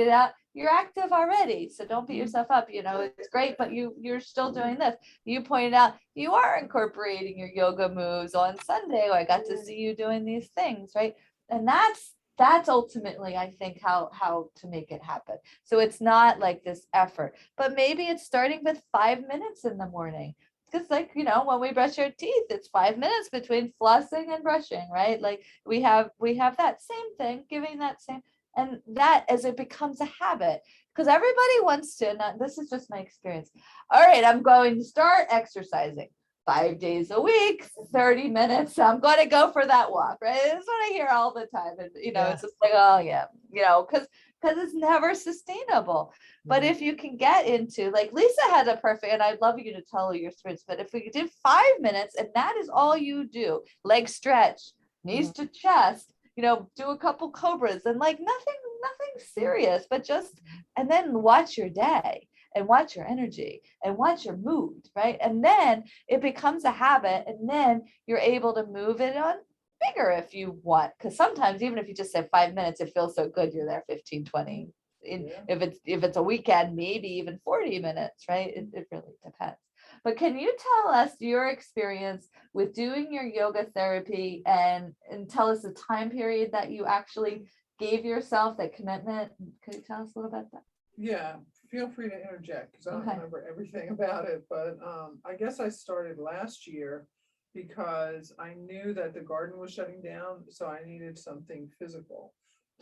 out you're active already. So don't beat yourself up. It's great, but you're still doing this. You pointed out you are incorporating your yoga moves on Sunday. I got to see you doing these things, right? And that's ultimately, I think, how to make it happen. So it's not like this effort, but maybe it's starting with 5 minutes in the morning. Because when we brush our teeth, it's 5 minutes between flossing and brushing, right? Like we have that same thing, giving that same, and that as it becomes a habit, because everybody wants to, and this is just my experience. All right, I'm going to start exercising 5 days a week, 30 minutes. I'm going to go for that walk, right? That's what I hear all the time. And, it's just like, oh yeah, because it's never sustainable. But if you can get into, like Lisa had a perfect, and I'd love you to tell your experience, but if we did 5 minutes and that is all you do, leg stretch, knees to chest, do a couple cobras and like nothing serious, but just, and then watch your day. and watch your energy and watch your mood, right? And then it becomes a habit, and then you're able to move it on bigger if you want. Because sometimes even if you just say 5 minutes, it feels so good you're there 15, 20. Yeah. If it's a weekend, maybe even 40 minutes, right? It really depends. But can you tell us your experience with doing your yoga therapy, and tell us the time period that you actually gave yourself, that commitment? Could you tell us a little about that? Yeah, feel free to interject because I don't Okay. remember everything about it, but I guess I started last year because I knew that the garden was shutting down, so I needed something physical.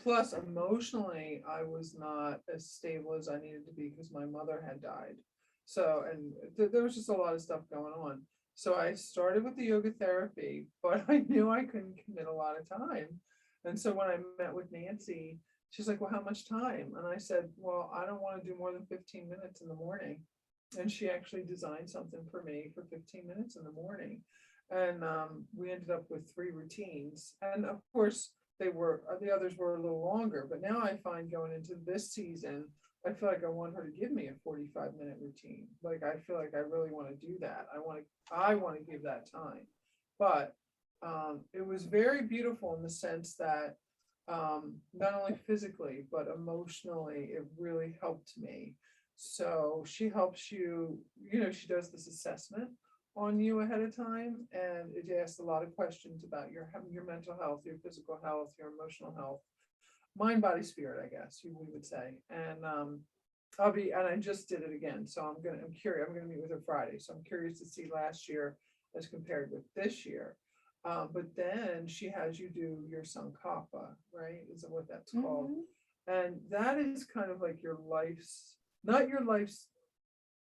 Plus, emotionally, I was not as stable as I needed to be because my mother had died. So, and there was just a lot of stuff going on. So I started with the yoga therapy, but I knew I couldn't commit a lot of time. And so when I met with Nancy, she's like, well, how much time? And I said, well, I don't want to do more than 15 minutes in the morning. And she actually designed something for me for 15 minutes in the morning. And we ended up with 3 routines. And of course, the others were a little longer, but now I find going into this season, I feel like I want her to give me a 45-minute routine. Like, I feel like I really want to do that. I want to give that time. But it was very beautiful in the sense that not only physically, but emotionally, it really helped me. So she helps you, she does this assessment on you ahead of time, and it asks a lot of questions about your mental health, your physical health, your emotional health, mind, body, spirit, I guess we would say. And I just did it again, so I'm curious. I'm gonna meet with her Friday, so I'm curious to see last year as compared with this year. But then she has you do your Sankapa, right? Is what that's called. And that is kind of like your life's, not your life's,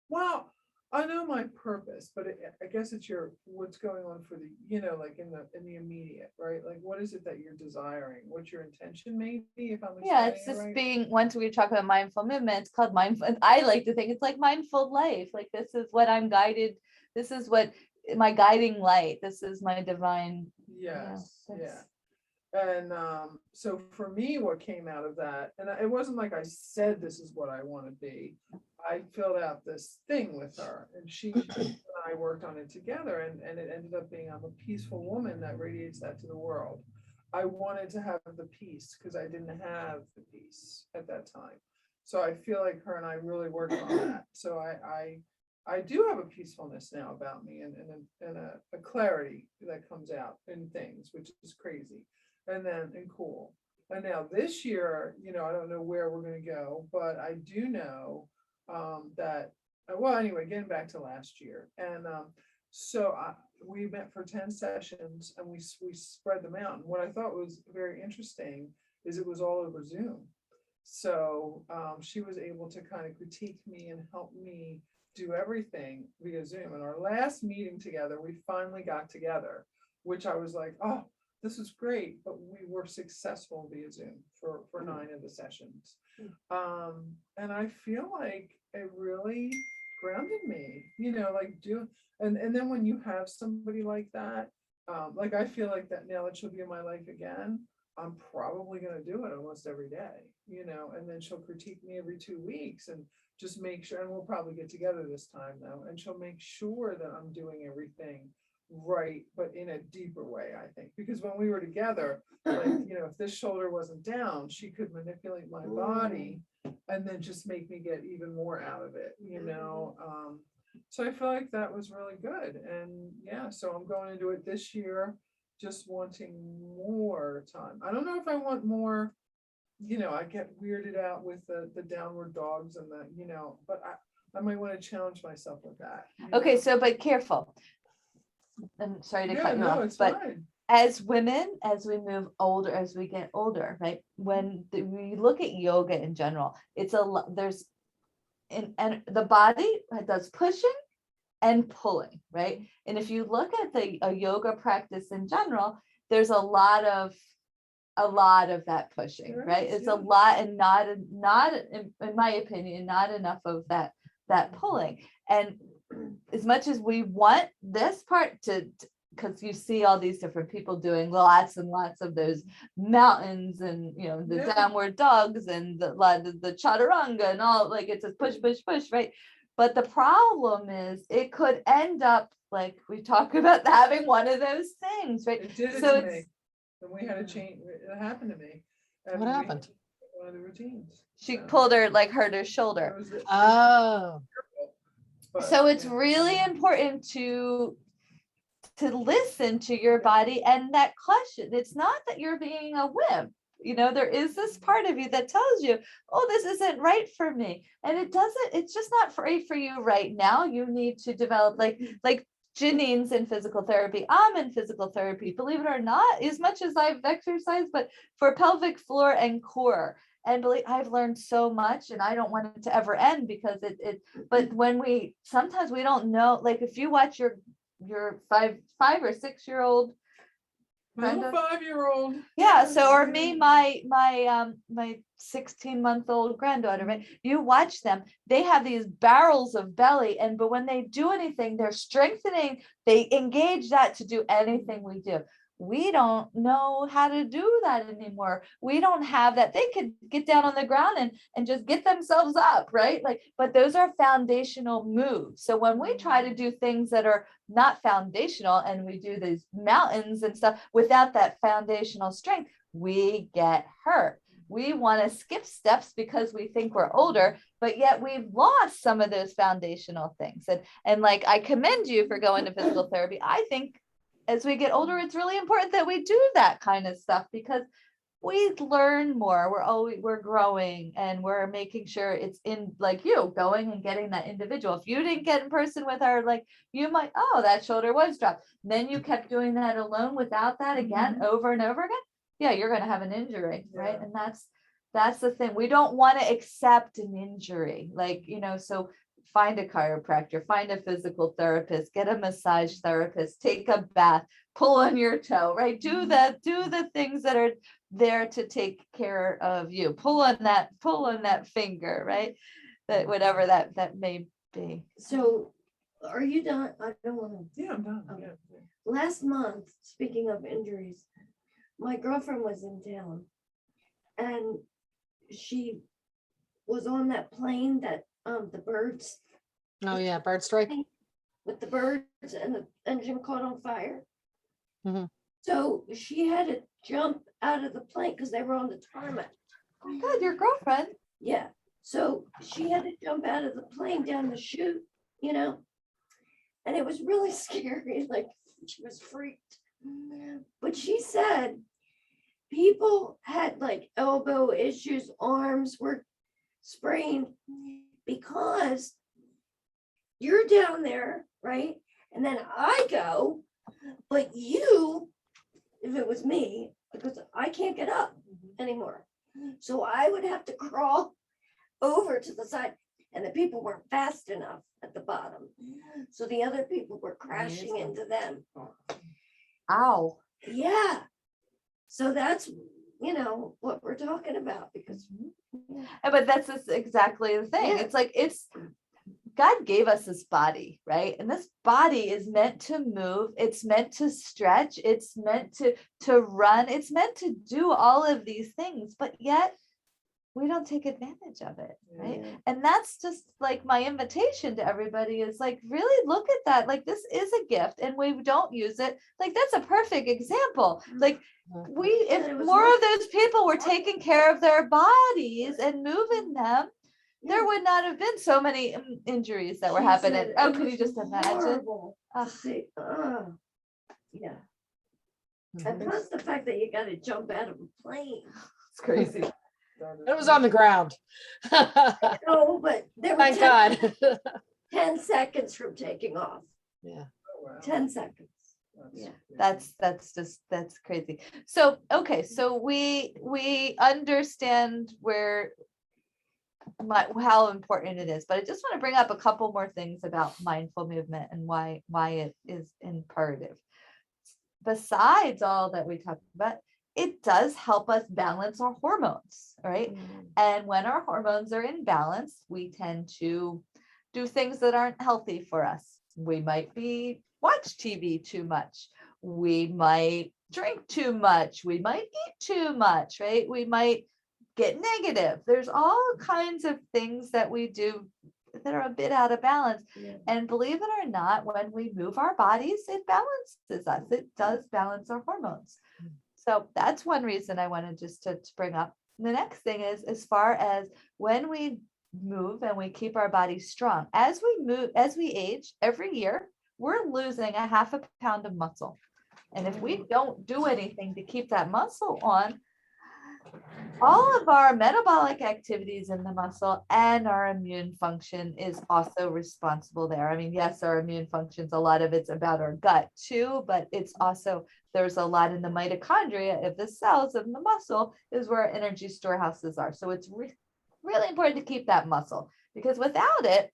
well, I know my purpose, but I guess it's what's going on for the, like in the immediate, right? Like, what is it that you're desiring? What's your intention, maybe, if I'm Yeah, explaining it's it just right? being, once we talk about mindful movement, it's called mindful. I like to think it's like mindful life. Like, this is what I'm guided. This is what my guiding light. This is my divine. Yes, yeah. that's- And so for me, what came out of that, and it wasn't like I said, this is what I want to be. I filled out this thing with her, and she and I worked on it together, and it ended up being, I'm a peaceful woman that radiates that to the world. I wanted to have the peace because I didn't have the peace at that time. So I feel like her and I really worked on that. So I do have a peacefulness now about me, and a clarity that comes out in things, which is crazy. And cool. And now this year, I don't know where we're going to go, but I do know that, well, anyway, getting back to last year. And we met for 10 sessions, and we spread them out. And what I thought was very interesting is it was all over Zoom. So she was able to kind of critique me and help me do everything via Zoom. And our last meeting together, we finally got together, which I was like, oh, this is great, but we were successful via Zoom for 9 of the sessions. And I feel like it really grounded me, and then when you have somebody like that, like I feel like that now that she'll be in my life again, I'm probably going to do it almost every day, and then she'll critique me every 2 weeks and just make sure, and we'll probably get together this time though, and she'll make sure that I'm doing everything right, but in a deeper way, I think, because when we were together, like, if this shoulder wasn't down, she could manipulate my body and then just make me get even more out of it, so I feel like that was really good. And yeah, so I'm going into it this year just wanting more time. I don't know if I want more, I get weirded out with the downward dogs and but I might want to challenge myself with that. Okay, so, but careful. I'm sorry to Yeah, cut you no, off, it's but fine. as women, as we move older, as we get older, right? When we look at yoga in general, it's a lot, and the body does pushing and pulling, right? And if you look at a yoga practice in general, there's a lot of that pushing, There right? is, It's yeah. a lot, and not in my opinion, not enough of that pulling. And as much as we want this part because you see all these different people doing lots and lots of those mountains and, you know, the Yeah. downward dogs and the chaturanga and all, like it's a push, push, push, right? But the problem is it could end up like we talk about having one of those things, right? It did it So to it's, me. And we had to change, it happened to me. And What we- happened? One of the routines. she So, pulled her, like hurt her it shoulder. was the- Oh, but, So it's yeah. really important to listen to your body and that question. It's not that you're being a wimp. You know, there is this part of you that tells you, oh, this isn't right for me. And it doesn't, it's just not right for you right now. You need to develop like Janine's in physical therapy. I'm in physical therapy, believe it or not, as much as I've exercised, but for pelvic floor and core. And believe I've learned so much and I don't want it to ever end because but when sometimes we don't know, like if you watch your 5 or 6 year old, My little Brenda? 5-year-old. yeah, so or me, my 16-month-old granddaughter, right? You watch them, they have these barrels of belly, but when they do anything, they're strengthening, they engage that to do anything we do. We don't know how to do that anymore. We don't have that. They could get down on the ground and just get themselves up, right? Like, but those are foundational moves. So when we try to do things that are not foundational and we do these mountains and stuff without that foundational strength, we get hurt. We want to skip steps because we think we're older, but yet we've lost some of those foundational things. And like, I commend you for going to physical therapy. I think as we get older, it's really important that we do that kind of stuff because we learn more. We're growing and we're making sure it's in, like you going and getting that individual. If you didn't get in person with her, like you might, oh, that shoulder was dropped. Then you kept doing that alone without that again, over and over again. Yeah, you're going to have an injury, right? Yeah. And that's the thing. We don't want to accept an injury, like, you know, so find a chiropractor, find a physical therapist, get a massage therapist, take a bath, pull on your toe, right? Do the things that are there to take care of you. Pull on that finger, right? That whatever that may be. So are you done? I don't want to. Yeah, I'm done. Okay. Yeah. Last month, speaking of injuries, my girlfriend was in town and she was on that plane that the birds oh yeah, bird strike. with the birds and the engine caught on fire. Mhm. So she had to jump out of the plane because they were on the tarmac. Oh, good, your girlfriend. Yeah. So she had to jump out of the plane down the chute, you know, and it was really scary. Like she was freaked. But she said people had like elbow issues, arms were sprained because you're down there, right? And then I go, but you, if it was me, because I can't get up anymore. So I would have to crawl over to the side and the people weren't fast enough at the bottom. So the other people were crashing into them. Ow. Yeah. So that's, you know, what we're talking about because But that's just exactly the thing. Yeah. It's like God gave us this body, right? And this body is meant to move. It's meant to stretch. It's meant to run. It's meant to do all of these things, but yet we don't take advantage of it, right? Yeah. And that's just like my invitation to everybody is like, really look at that. Like this is a gift and we don't use it. Like that's a perfect example. Like Yeah, it if was more like- of those people were taking care of their bodies and moving them, there would not have been so many injuries that were She happening. said Oh, it could you was just imagine? horrible to Ugh. see. Yeah. Mhm. And plus the fact that you gotta jump out of a plane. It's crazy. It was on the ground. Thank No, but there were 10, God. 10 seconds from taking off. Yeah. Oh, wow. 10 seconds. That's- Yeah. That's crazy. So, okay, so we understand how important it is, but I just want to bring up a couple more things about mindful movement and why it is imperative. Besides all that we talked about, it does help us balance our hormones, right? And when our hormones are in balance, we tend to do things that aren't healthy for us. We might watch TV too much. We might drink too much. We might eat too much, right? We might get negative. There's all kinds of things that we do that are a bit out of balance. Yeah. And believe it or not, when we move our bodies, it balances us. It does balance our hormones. So that's one reason I wanted just to bring up. The next thing is, as far as when we move and we keep our bodies strong, as we move, as we age, every year, we're losing a half a pound of muscle. And if we don't do anything to keep that muscle on, all of our metabolic activities in the muscle and our immune function is also responsible there. I mean, yes, our immune functions, a lot of it's about our gut too, but it's also, there's a lot in the mitochondria of the cells of the muscle is where our energy storehouses are. So it's really important to keep that muscle, because without it,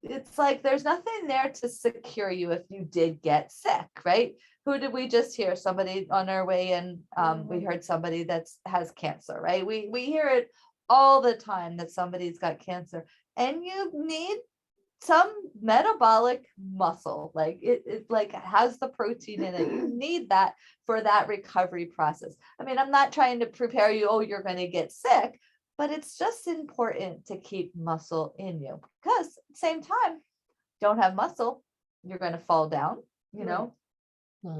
it's like there's nothing there to secure you if you did get sick, right? Who did we just hear? Somebody on our way in, we heard somebody that has cancer, right? We hear it all the time that somebody's got cancer, and you need some metabolic muscle, like it like has the protein in it. You need that for that recovery process. I mean, I'm not trying to prepare you, oh, you're going to get sick, but it's just important to keep muscle in you, because at the same time, don't have muscle, you're going to fall down, you know,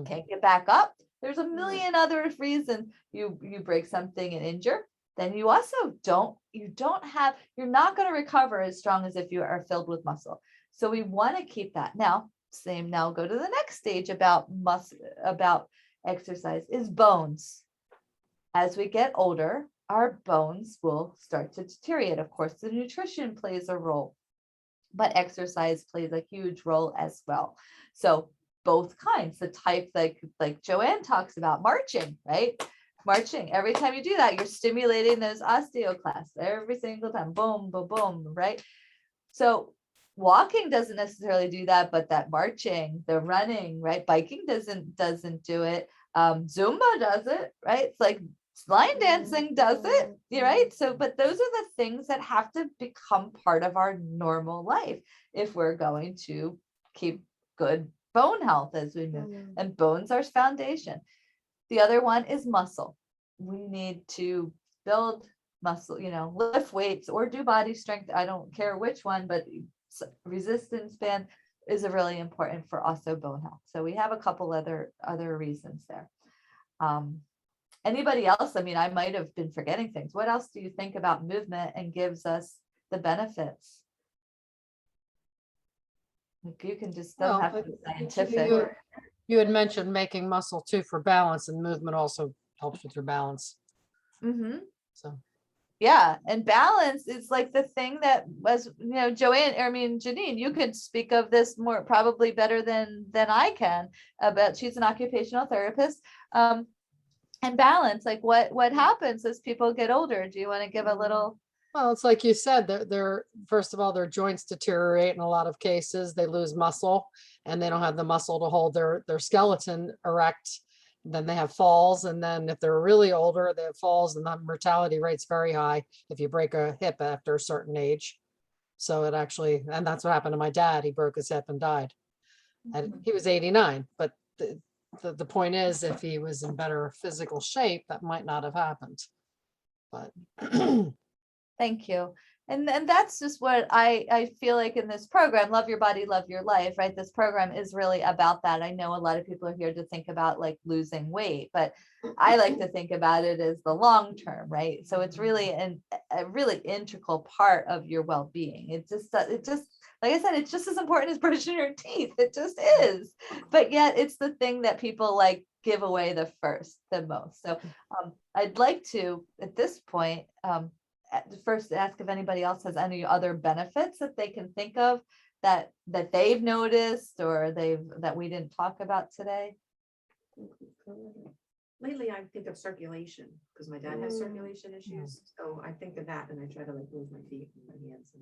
can't get back up. There's a million other reasons you break something and injure. Then you also you're not going to recover as strong as if you are filled with muscle. So we want to keep that. Now go to the next stage about exercise is bones. As we get older, our bones will start to deteriorate. Of course, the nutrition plays a role, but exercise plays a huge role as well. So both kinds, the type like Joanne talks about, marching, right? Marching, every time you do that, you're stimulating those osteoclasts every single time, boom, boom, boom, right? So walking doesn't necessarily do that, but that marching, the running, right? Biking doesn't do it. Zumba does it, right? It's like line dancing does it, right? So, but those are the things that have to become part of our normal life if we're going to keep good bone health as we move. And bones are foundation. The other one is muscle. We need to build muscle, lift weights or do body strength. I don't care which one, but resistance band is a really important for also bone health. So we have a couple other reasons there. Anybody else? I mean, I might have been forgetting things. What else do you think about movement and gives us the benefits? Like you can just don't have to be scientific. You had mentioned making muscle too for balance, and movement also helps with your balance. So yeah, and balance is like the thing that was, Joanne, I mean, Janine, you could speak of this more probably better than I can, about she's an occupational therapist. And balance, like what happens as people get older? Do you want to give a little? Well, it's like you said, they're first of all, their joints deteriorate in a lot of cases. They lose muscle and they don't have the muscle to hold their skeleton erect. Then they have falls. And then if they're really older, they have falls, and the mortality rate's very high if you break a hip after a certain age. So it actually, and that's what happened to my dad. He broke his hip and died. And he was 89. But the point is, if he was in better physical shape, that might not have happened. But Thank you. And that's just what I feel like in this program, Love Your Body, Love Your Life, right? This program is really about that. I know a lot of people are here to think about like losing weight, but I like to think about it as the long term, right? So it's really a really integral part of your well-being. It just, like I said, it's just as important as brushing your teeth. It just is. But yet it's the thing that people like give away the most. So I'd like to, at this point, first ask if anybody else has any other benefits that they can think of that they've noticed or that we didn't talk about today. Lately, I think of circulation because my dad has circulation issues. So I think of that and I try to like move my feet and my hands.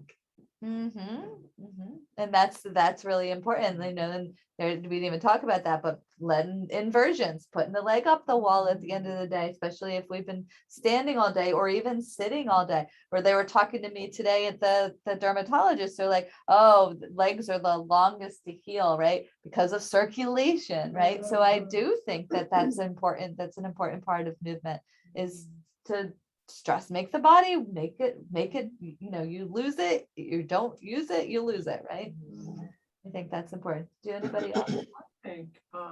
And that's really important, you know, and there, we didn't even talk about that, but letting inversions, putting the leg up the wall at the end of the day, especially if we've been standing all day or even sitting all day. Or they were talking to me today at the dermatologist, they're like, oh, legs are the longest to heal, right? Because of circulation, right? So I do think that that's important. That's an important part of movement, is to stress, make the body, make it, you know, you lose it, you don't use it, you lose it, right? I think that's important. Do anybody else? I think,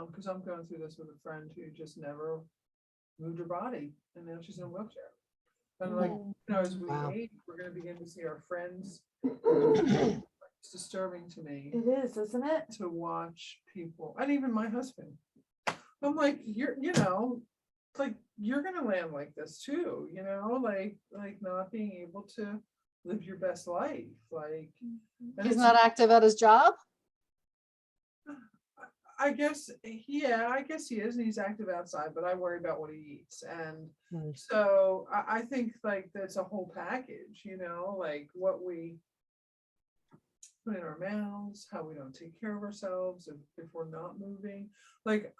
because I'm going through this with a friend who just never moved her body, and now she's in a wheelchair. And like, you know, as we Wow. age, we're gonna begin to see our friends. It's disturbing to me It is, isn't it? to watch people, and even my husband. I'm like, you know, like, you're gonna land like this too, you know, like not being able to live your best life, like. and He's it's- not active at his job? I guess, yeah, I guess he is, and he's active outside, but I worry about what he eats. And Hmm. so I think like that's a whole package, you know, like what we put in our mouths, how we don't take care of ourselves if we're not moving. Like,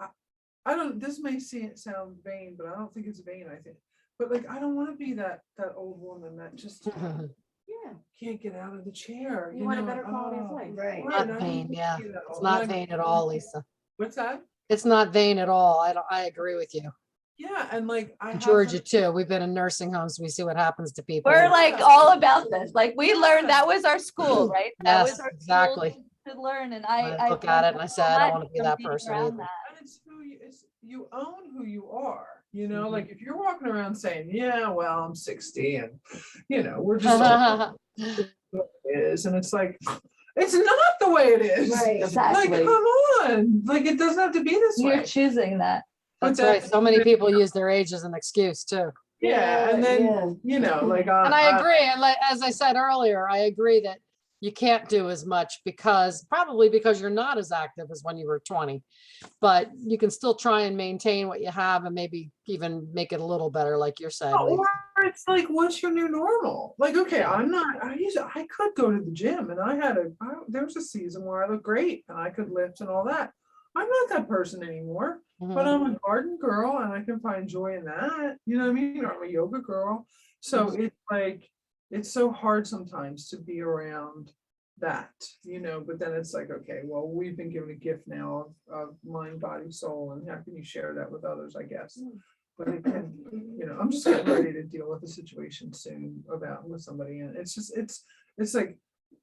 I don't, this may sound vain, but I don't think it's vain, I think. But like, I don't want to be that old woman that just Yeah, can't get out of the chair. you want a know, better quality of oh, life. Right. right, I Not don't vain, want to yeah. be that It's old. not And I- vain at all, Lisa. What's that? It's not vain at all. I agree with you. Yeah, and like I have Georgia her- too. We've been in nursing homes. We see what happens to people. We're like all about this. Like we learned, that was our school, right? That was Yes, our exactly. school to learn. And I look at it and I say, I don't want to be that person either. And it's who you, you own who you are, you know, Mhm. like if you're walking around saying, yeah, well, I'm 60 and, you know, we're just all it is. And it's like, it's not the way it is. Right. Like, Exactly. come on, like, it doesn't have to be this You're way. choosing that. That's But right. So many people use their age as an excuse too. Yeah, and then, Yeah. you know, like. And I agree. And like, as I said earlier, I agree that you can't do as much probably because you're not as active as when you were 20. But you can still try and maintain what you have and maybe even make it a little better, like you're saying. Lisa. Or it's like, what's your new normal? Like, okay, I could go to the gym and there was a season where I looked great and I could lift and all that. I'm not that person anymore, but Mhm. I'm a garden girl and I can find joy in that. You know what I mean? Or I'm a yoga girl. So it's like, it's so hard sometimes to be around that, you know, but then it's like, okay, well, we've been given a gift now of mind, body, soul, and how can you share that with others, I guess. But it can, you know, I'm just getting ready to deal with a situation soon with somebody, and it's just, it's like,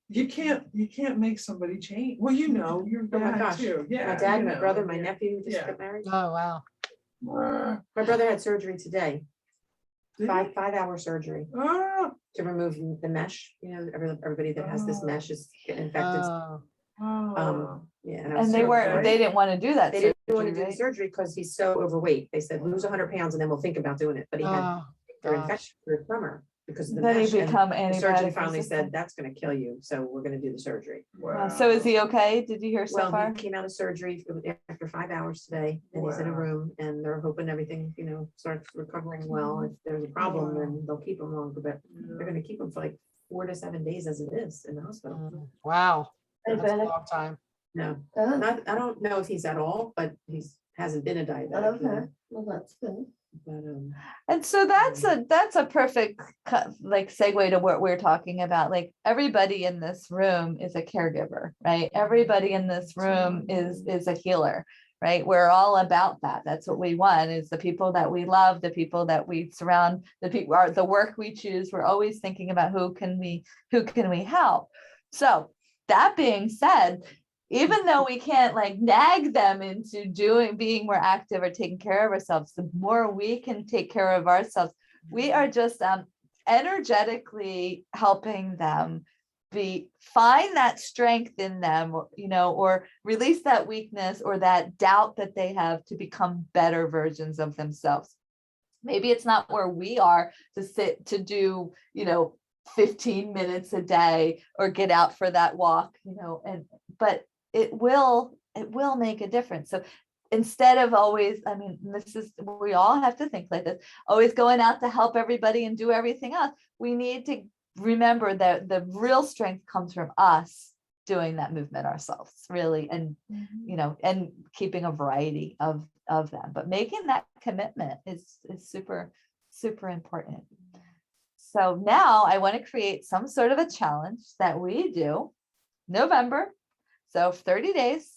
you can't make somebody change. Well, you know, your Oh my dad gosh, too. Yeah. My dad, you my know, brother, my yeah. nephew just Yeah. got married. Oh, wow. My brother had surgery today, Did you? 5-hour surgery Ah, to remove the mesh. You know, everybody that has this Oh. mesh is getting infected. Oh, ah. Yeah, and I was And they so weren't, glad. they didn't want to do that. They didn't want to surgery, do the right? surgery because he's so overweight. They said lose 100 pounds and then we'll think about doing it. But he had oh, their gosh. infection for a summer because of the Then he mesh. And become the surgeon antibiotic finally resistant. said, that's gonna kill you, so we're gonna do the surgery. Wow. So is he Wow. okay? Did you hear so Well, far? he came out of surgery after 5 hours today, and he's in a Wow. room, and they're hoping everything, you know, starts recovering well. If there's a problem, then they'll keep him longer, but they're gonna keep him for like 4 to 7 days as it is in the hospital. Mm, wow. Hey, That's a Bennett. long time. No, Oh, I don't know if he's at all, but hasn't been a diabetic. okay, yet, well, that's good. But, And so that's a perfect like segue to what we're talking about. Like everybody in this room is a caregiver, right? Everybody in this room is a healer, right? We're all about that. That's what we want, is the people that we love, the people that we surround, the work we choose. We're always thinking about who can we help. So that being said, even though we can't like nag them into being more active or taking care of ourselves, the more we can take care of ourselves, we are just energetically helping them find that strength in them, you know, or release that weakness or that doubt that they have to become better versions of themselves. Maybe it's not where we are to do, you know, 15 minutes a day or get out for that walk, you know, but it will make a difference. So instead of always, I mean, we all have to think like this, always going out to help everybody and do everything else, we need to remember that the real strength comes from us doing that movement ourselves, really, and you know, and keeping a variety of them, but making that commitment is super important. So now I want to create some sort of a challenge that we do November, so 30 days.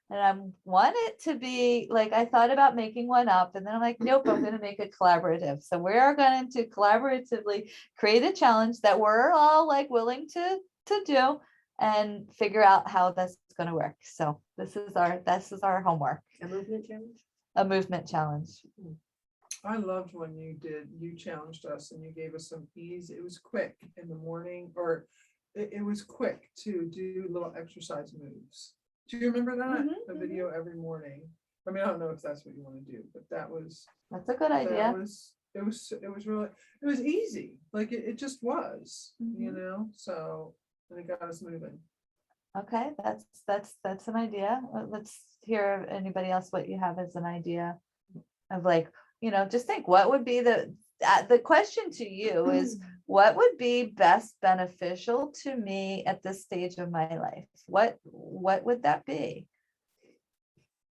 And I want it to be like, I thought about making one up and then I'm like, nope, I'm going to make it collaborative. So we're going to collaboratively create a challenge that we're all like willing to do and figure out how that's going to work. So this is our homework. A movement challenge? A movement challenge. I loved when you challenged us and you gave us some ease. It was quick in the morning, or it was quick to do little exercise moves. Do you remember that? Mhm, A video every morning. I mean, I don't know if that's what you want to do, but That's a good idea. it was easy. Like it just was, you know, so, and it got us moving. Okay, that's an idea. Let's hear anybody else what you have as an idea of, like, you know, just think what would be the question to you is what would be best beneficial to me at this stage of my life? What would that be?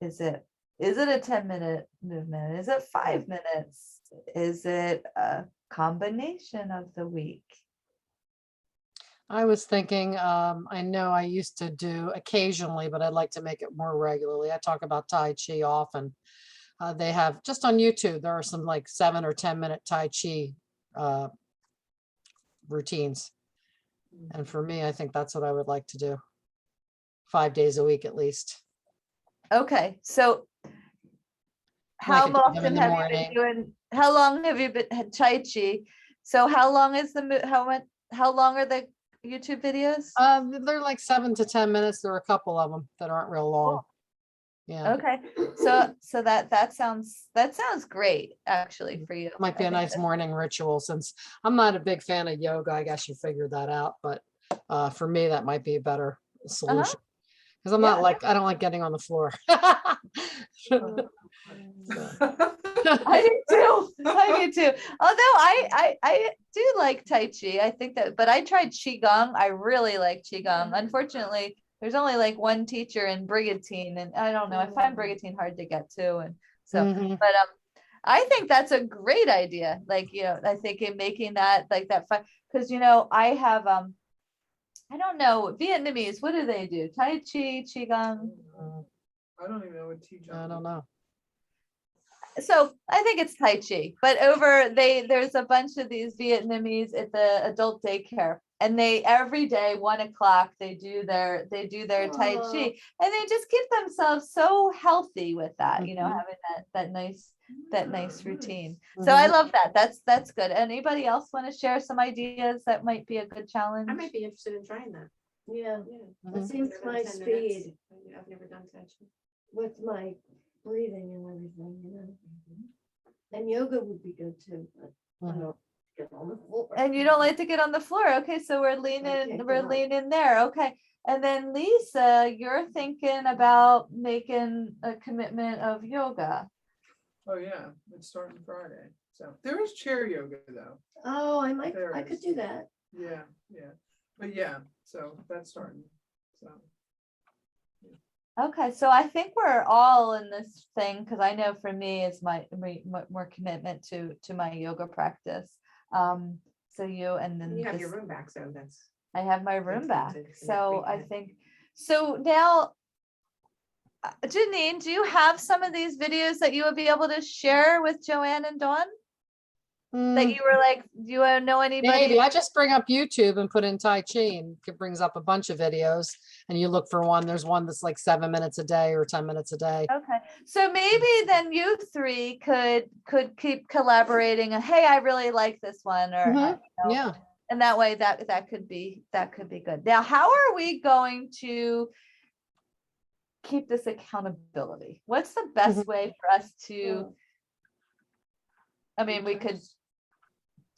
Is it a 10-minute movement? Is it 5 minutes? Is it a combination of the week? I was thinking, I know I used to do occasionally, but I'd like to make it more regularly. I talk about Tai Chi often. They have just on YouTube, there are some like 7 or 10-minute Tai Chi routines. And for me, I think that's what I would like to do. 5 days a week at least. Okay, so how could do them in often the have you morning. been doing, how long have you been had Tai Chi? So how long is how long are the YouTube videos? They're like 7 to 10 minutes. There are a couple of them that aren't real long. Yeah, Okay, so that sounds great actually for you. might be I a think nice that- morning ritual since I'm not a big fan of yoga. I guess you figured that out, but for me, that might be a better solution. Because I'm not Yeah. like, I don't like getting on the floor. I do too. I do too. Although I do like Tai Chi. I think that, but I tried Qigong. I really like Qigong. Unfortunately, there's only like one teacher in Brigantine, and I don't know. I find Brigantine hard to get to, and so. Mhm. But I think that's a great idea. Like, you know, I think in making that like that fun, because you know I have I don't know, Vietnamese. What do they do? Tai Chi, Qigong. I don't even know what teach. I don't know. So I think it's Tai Chi, but there's a bunch of these Vietnamese at the adult daycare, and they every day 1 o'clock they do their Tai Chi, and they just keep themselves so healthy with that, you know, Mhm. having that nice routine. So I love that. That's good. Anybody else want to share some ideas that might be a good challenge? I might be interested in trying that. Yeah, Yeah. Mhm. it seems Whatever, my 10 minutes. speed I've never done Tai Chi. with my breathing and everything, you know. And yoga would be good too, but I Mhm. don't get on the floor. And you don't like to get on the floor. Okay, so we're can't leaning get up. there. Okay. And then Lisa, you're thinking about making a commitment of yoga. Oh, yeah, it's starting Friday. So there is chair yoga though. Oh, I There could is. do that. Yeah, yeah. But yeah, so that's starting. So Okay, so I think we're all in this thing because I know for me it's my more commitment to my yoga practice. So you and then You have your this- room back, so that's. I have my room That's back. good to So commit I weekend. think so now. Janine, do you have some of these videos that you would be able to share with Joanne and Dawn? That you were like, do you know anybody? Maybe I just bring up YouTube and put in Tai Chi and it brings up a bunch of videos and you look for one. There's one that's like 7 minutes a day or 10 minutes a day. Okay, so maybe then you three could keep collaborating. Hey, I really like this one, or Mhm. you know, Yeah. and that way that could be good. Now, how are we going to keep this accountability? What's the best way for us to? I mean, we could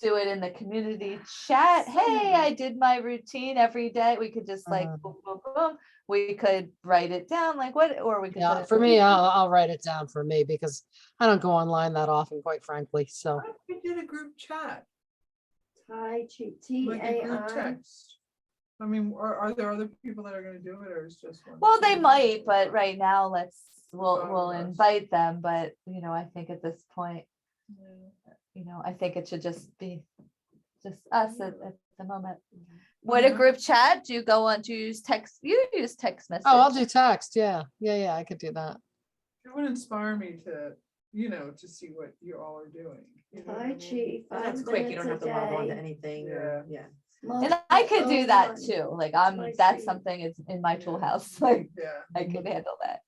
do it in the community chat. Hey, I did my routine every day. We could just like boom, boom, boom. We could write it down, like what, or we could. Yeah. For me, I'll write it down for me because I don't go online that often, quite frankly. So what if we did a group chat? Tai Chi, T Like A a group I. text. I mean, are there other people that are gonna do it or is just one? Well, they might, but right now we'll Thought of us. invite them, but I think at this point, Yeah. I think it should just be just us at the moment. Mhm. What a Yeah. group chat, do you go on, do you use text, you use text message? Oh, I'll do text. Yeah, I could do that. It would inspire me to, to see what you all are doing. You know what I Tai mean? Chi, And 5 that's quick, you minutes don't a have to log on to day. anything, or, yeah. And I could do that 101. too, like my that's speed. something is in my Yeah. tool house, like Yeah. I could handle that.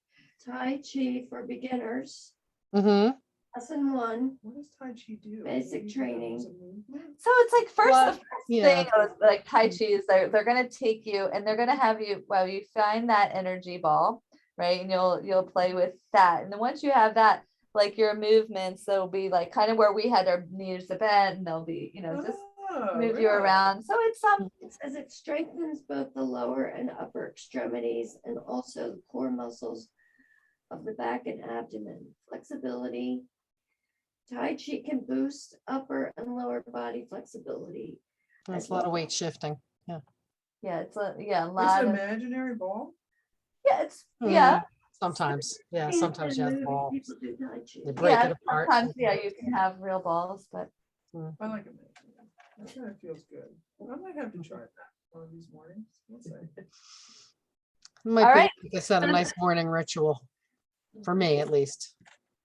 Tai Chi for beginners. Mm-hmm. Lesson 1. What does Tai Chi do? Basic Is training. it a movement? So it's like first, Well, the first yeah. thing of like Tai Chi is they're gonna take you and they're gonna have you, well, you find that energy ball, right? And you'll play with that. And then once you have that, like your movements, they'll be like kind of where we had our knees to bend, and they'll be, just Oh, move you really? around. So it's It says it strengthens both the lower and upper extremities and also the core muscles of the back and abdomen. Flexibility. Tai Chi can boost upper and lower body flexibility. That's a lot of weight shifting. it's a It's lot an of, imaginary ball? it's yeah. Sometimes, yeah, Scenes sometimes you and have movies, balls. people do Tai Chi. They break Yeah, it apart. sometimes, you can have real balls, but I like imaginary. That kind of feels good. I might have to try that one of these mornings. We'll see. Might All be, right. like I said, a nice morning ritual for me at least,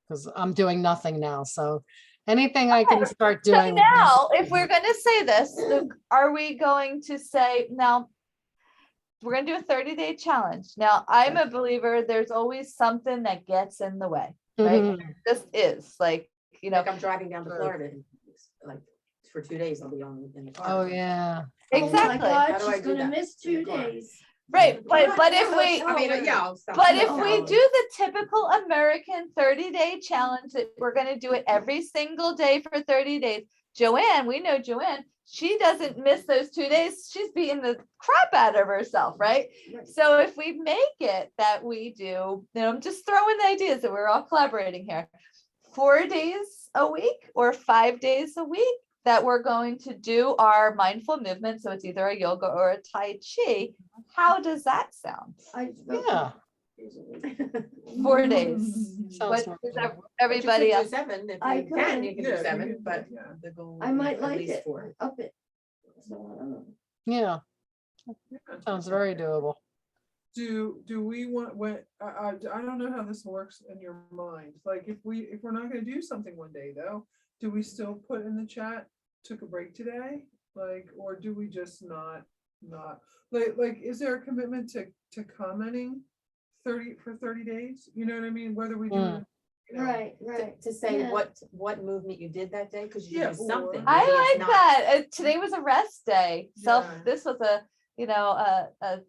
because I'm doing nothing now. So anything I can start so doing. now, if we're gonna say this, are we going to say now? We're gonna do a 30-day challenge. Now, I'm a believer, there's always something that gets in the way, right? Mhm. This is like, Like I'm driving down to Sure. Florida, and like for 2 days, I'll be on in the car. Oh, yeah. Oh my exactly, God, How do I she's do gonna that? miss In the 2 car. days. right, but if we, I mean, yeah, I'll stop. but in if the we town. do the typical American 30-day challenge, that we're gonna do it every single day for 30 days. Joanne, we know Joanne, she doesn't miss those 2 days. She's beating the crap out of herself, right? Right. So if we make it that we do, I'm just throwing the ideas that we're all collaborating here. 4 days a week or 5 days a week that we're going to do our mindful movement. So it's either a yoga or a Tai Chi. How does that sound? I wrote Yeah. 4 days a week. 4 days. Sounds What more does fun. everybody But you else? could do 7 if I you can, could. you can Yeah, do you 7, could, but yeah. the goal I would be might at like least it, 4. up it. So I don't know. Yeah, Yeah. sounds very doable. Do we want, when, I don't know how this works in your mind. Like if we're not gonna do something one day though, do we still put in the chat, took a break today? Like, or do we just not, like, is there a commitment to commenting 30 days? You know what I mean? Whether we do it. Right, right. To say Yeah. what movement you did that day, because you Yeah, did something. or- I Maybe it's like not- that. Today was a rest day. Yeah. This was a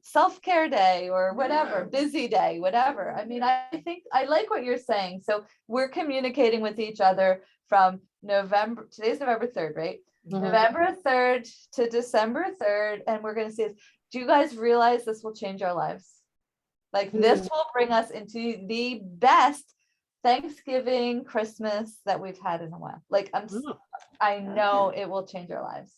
self-care day or whatever, Yeah. busy day, whatever. I mean, I think I like what you're saying. So we're communicating with each other from November, today's November 3rd, right? Mhm. November 3rd to December 3rd. And we're gonna see, do you guys realize this will change our lives? Like this will bring us into the best Thanksgiving, Christmas that we've had in a while. Like I know it will change our lives.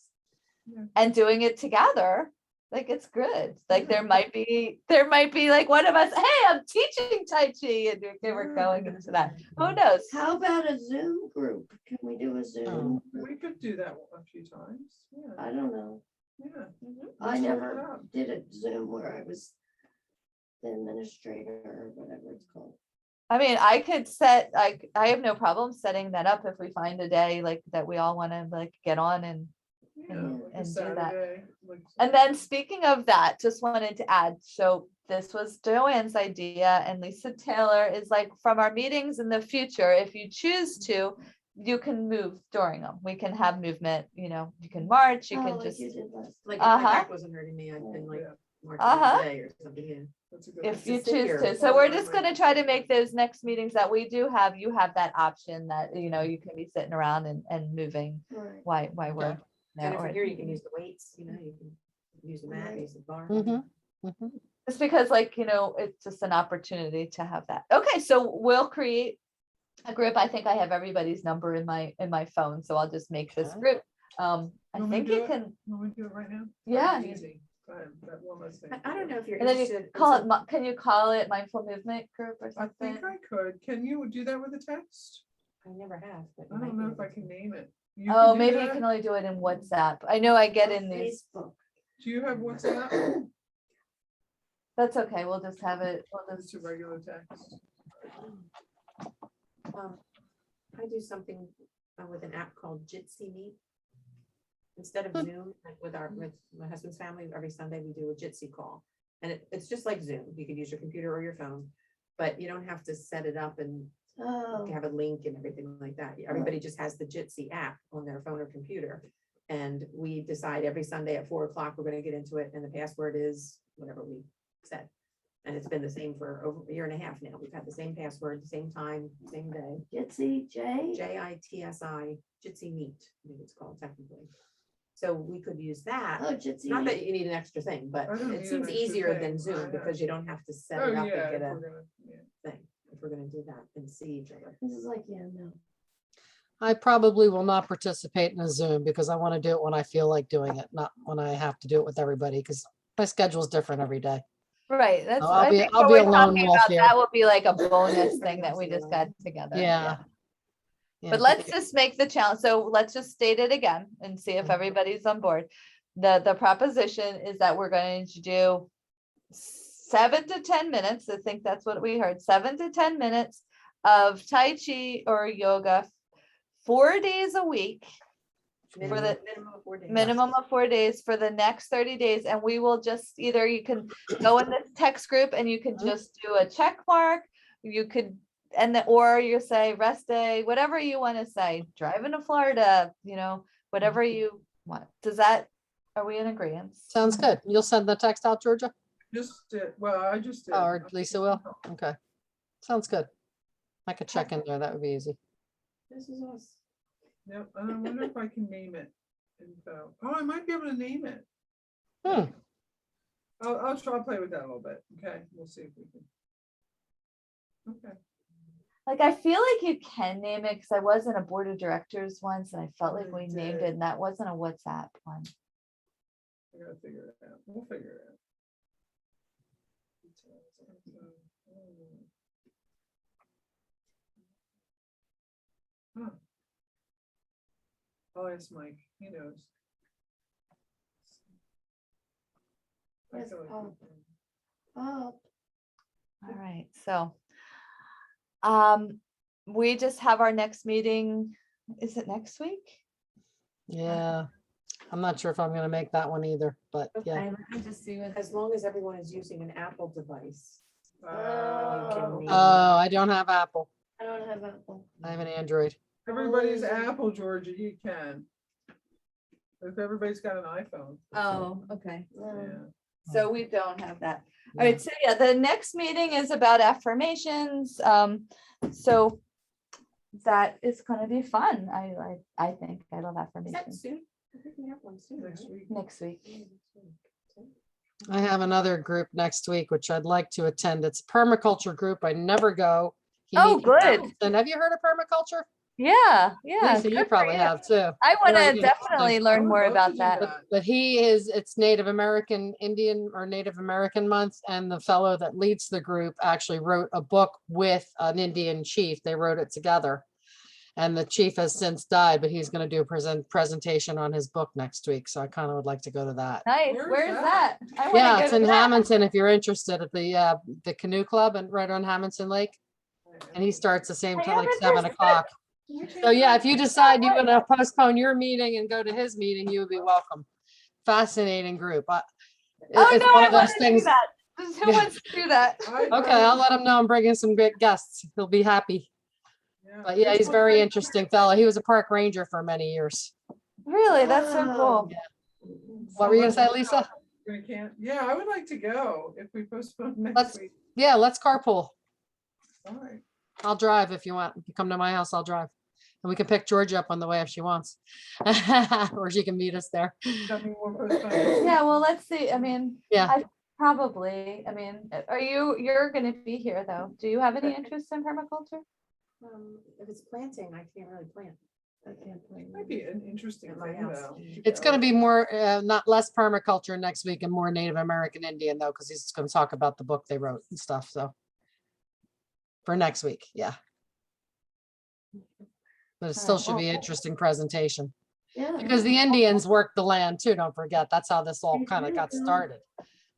Yeah. And doing it together, like it's good. Like Yeah. there might be like one of us, hey, I'm teaching Tai Chi, and we're going into that. Who knows? How about a Zoom group? Can we do a Zoom? We could do that a few times. Yeah, I don't know. yeah. I Let's work it never out. did a Zoom where I was the administrator or whatever it's called. I mean, I could set, like, I have no problem setting that up if we find a day like that we all want to like get on and Yeah, and- like a and do that. Saturday, like And then speaking of that, just wanted to add, so this was Joanne's idea and Lisa Taylor is like from our meetings in the future, if you choose to, you can move during them. We can have movement, you can march, you Oh, can like just, you did last. Like if my Uh-huh. back wasn't hurting me, I'd been like Yeah. marching Uh-huh. today or something, yeah. That's a good if idea. you Just sit choose here. to. So Oh, we're I just might gonna just try sit to make those next meetings that we do have, you have that option that, you can be sitting around and moving Right. why we're. And there, if or- you're here, you can use the weights, you can use the mat, Right. use the bar. Mhm. Mhm. Just because it's just an opportunity to have that. Okay, so we'll create a group. I think I have everybody's number in my phone, so I'll just make this Okay. group. I Want me to think do you it? can, Want me to do it right now? Yeah. Easy. Go ahead, that one less thing. I don't know if you're and then you interested. call it's it, can you call it mindful movement group or I something? think I could. Can you do that with a text? I never have, but. you I might don't be know if able I to. can name it. You Oh, can do maybe you that? can only do it in WhatsApp. I know I get in these. Facebook. Do you have WhatsApp? That's okay. We'll just have it. We'll Just just, a regular text. I do something with an app called Jitsi Meet. Instead of Zoom, like with my husband's family, every Sunday we do a Jitsi call. And it's just like Zoom. You can use your computer or your phone, but you don't have to set it up and Oh, have a link and everything like that. Everybody just has the Jitsi app on their phone or computer. And we decide every Sunday at 4 o'clock, we're gonna get into it, and the password is whatever we said. And it's been the same for over a year and a half now. We've had the same password, same time, same day. Jitsi, J. JITSI, Jitsi Meet, I think it's called technically. So we could use that. Oh, Jitsi. Not that you need an extra thing, but I don't it need seems an extra easier thing. than I Zoom have- because you don't have to set Oh, it up and yeah, get if a we're gonna, yeah. thing. If we're gonna do that and see each other. This is like, yeah, no. I probably will not participate in a Zoom because I want to do it when I feel like doing it, not when I have to do it with everybody, because my schedule is different every day. right. That's, I'll I be- think I'll what be we're a lone talking wolf about, here. that will be like a bonus thing that we just got together. Yeah. Yeah, But let's just make the challenge. So let's just state it again and see if Mhm. everybody's on board. The proposition is that we're going to do 7 to 10 minutes. I think that's what we heard, 7 to 10 minutes of Tai Chi or yoga 4 days a week for the Minimum of 4 days. minimum of 4 days for the next 30 days. And we will just either you can go in this text group and you can Mhm. just do a check mark. You could, and then, or you say rest day, whatever you want to say, driving to Florida, whatever you want. Does that, are we in agreement? Sounds good. You'll send the text out, Georgia? Just did, well, I just did. Oh, or Lisa will? Okay. Sounds good. I could check in there. That would be easy. This is us. Yep, and I wonder if I can name it. Info. Oh, I might be able to name it. Hmm. I'll play with that a little bit. Okay, we'll see if we can. Okay. Like, I feel like you can name it because I was in a board of directors once and I felt like I we named did. it and that wasn't a WhatsApp one. I gotta figure it out. We'll figure it out. Huh. I'll ask Mike, he knows. I Yes, feel like Paul. we can- Oh, All right, so we just have our next meeting. Is it next week? Yeah. I'm not sure if I'm gonna make that one either, but yeah. Okay, let me just see what. As long as everyone is using an Apple device. Oh. you can Oh, I don't have Apple. I don't have Apple. I have an Android. Everybody's Oh. Apple, Georgia, you can. If everybody's got an iPhone, Oh, okay. yeah. So we don't have that. All Yeah. right, so yeah, the next meeting is about affirmations. So that is gonna be fun. I think I love Is that affirmations. soon? I think we have one soon. Next right? week. Next week. Yeah, next week. I have another group next week, which I'd like to attend. It's a permaculture group. I never go. He Oh, meets in good. Hamilton. Have you heard of permaculture? Yeah, Lisa, you good for probably you. have too. I want Very to good. definitely I learn would more love to about do that. that. But it's Native American Indian or Native American month. And the fellow that leads the group actually wrote a book with an Indian chief. They wrote it together. And the chief has since died, but he's going to do a presentation on his book next week. So I kind of would like to go to that. Nice. Where is Where's that? that? I wanna Yeah, go it's to in that. Hamilton if you're interested at the canoe club and right on Hamilton Lake. And he starts the same I time, like am 7 interested. o'clock. So yeah, if you decide you want to postpone your meeting and go to his meeting, you would be welcome. Fascinating group. Oh, It's no, one I of want those to do things. that. Who Yeah. wants to do that? Okay, I'll let him know I'm bringing some great guests. He'll be happy. But yeah, he's very interesting fellow. He was a park ranger for many years. Really? That's so cool. What were you gonna say, Lisa? We can't, yeah, I would like to go if we postpone next Let's- week. Yeah, let's carpool. All right. I'll drive if you want. If you come to my house, I'll drive. And we can pick Georgia up on the way if she wants. Or she can meet us there. That mean we'll postpone? Yeah, well, let's see. I mean, Yeah. you're gonna be here though. Do you have any interest in permaculture? If it's planting, I can't really plant. I can't play. Might be an interesting At my thing, house. though. It's gonna be more, not less permaculture next week and more Native American Indian though, because he's gonna talk about the book they wrote and stuff, so. For next week, yeah. But it still should be an interesting presentation, Yeah. because the Indians worked the land too, don't forget, that's how this all They kind of got did. started.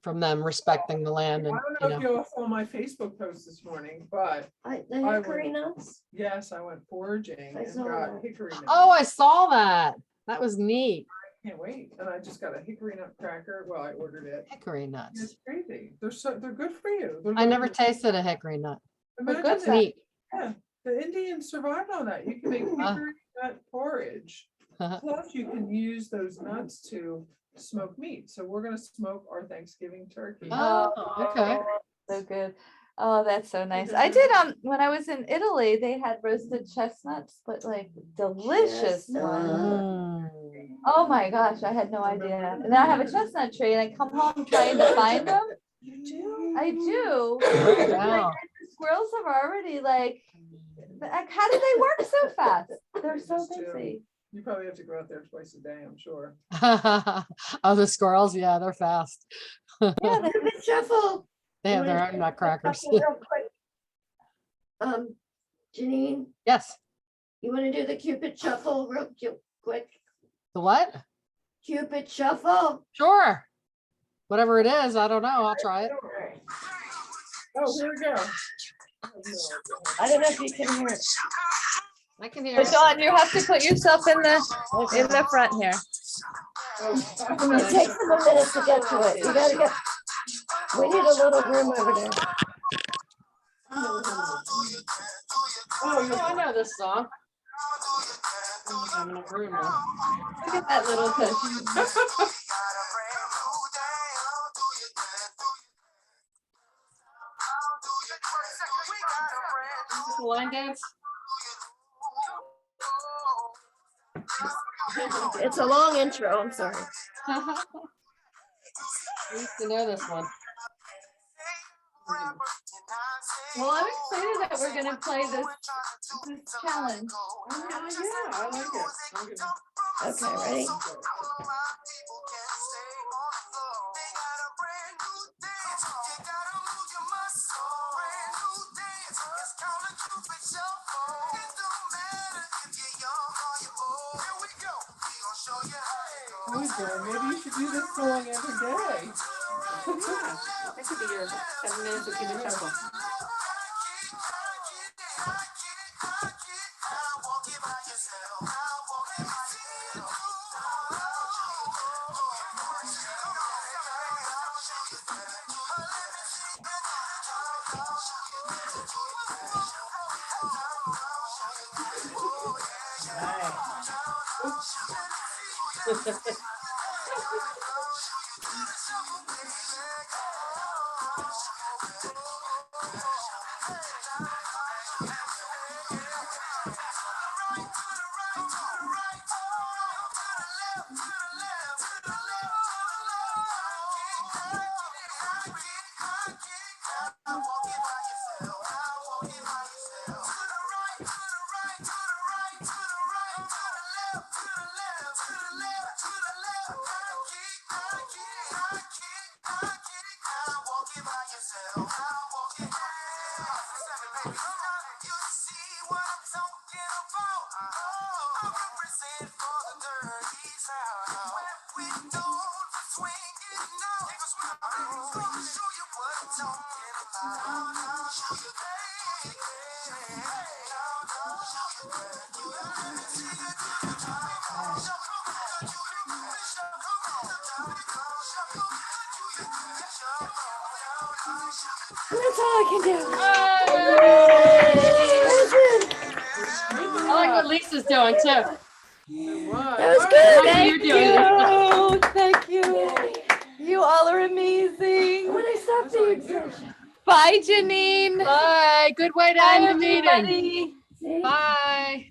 From them respecting the land I and, don't you know if know, you all saw my Facebook post this morning, but The I hickory would- nuts. yes, I went foraging I and saw got that. hickory nuts. oh, I saw that. That was neat. Can't wait. And I just got a hickory nut cracker. Well, I ordered it. Hickory It's nuts. crazy. They're good for you. They're I never like- tasted a hickory nut. Imagine That's that. neat. Yeah, the Indians survived on that. You can make Ah. hickory nut porridge. Plus, you can use those nuts to smoke meat. So we're gonna smoke our Thanksgiving turkey. Oh, okay. So good. Oh, that's so nice. I did when I was in Italy, they had roasted chestnuts, but like delicious ones. Mm. Oh my gosh, I had no idea. And then I have a chestnut tree and I come home trying to find them. You do? I do. Wow. The squirrels have already like, how do they work so fast? They're so Just do. busy. You probably have to go out there twice a day, I'm sure. Oh, the squirrels, yeah, they're fast. Yeah, they- Cupid shuffle. They have You wanna their do own the nutcrackers. shuffle real quick? Janine, Yes, you wanna do the Cupid shuffle real quick? the what? Cupid shuffle. Sure. Whatever it is, I don't know, I'll try it. Oh, here we go. I don't know if you can hear it. I can hear But it. Dawn, you have to put yourself in the front here. It takes them a minute to get to it. You gotta get, we need a little room over there. Oh, I know this song. I don't have enough room now. Look at that little tush. Is this a line dance? It's a long intro, I'm sorry. I used to know this one. Well, I'm excited that we're gonna play this challenge. Yeah, I like it. I'm gonna- Okay, ready? Oh, God, maybe you should do this song every day. Yeah, that could be your 7 minutes of Cupid shuffle. That's all I can do. I like what Lisa's doing too. It was. That was I good. like what Thank you're doing, Lisa. you. Thank you. You all are amazing. When I stop the exertion. Bye, Janine. Bye, good way to Bye, end the meeting. everybody. See? Bye.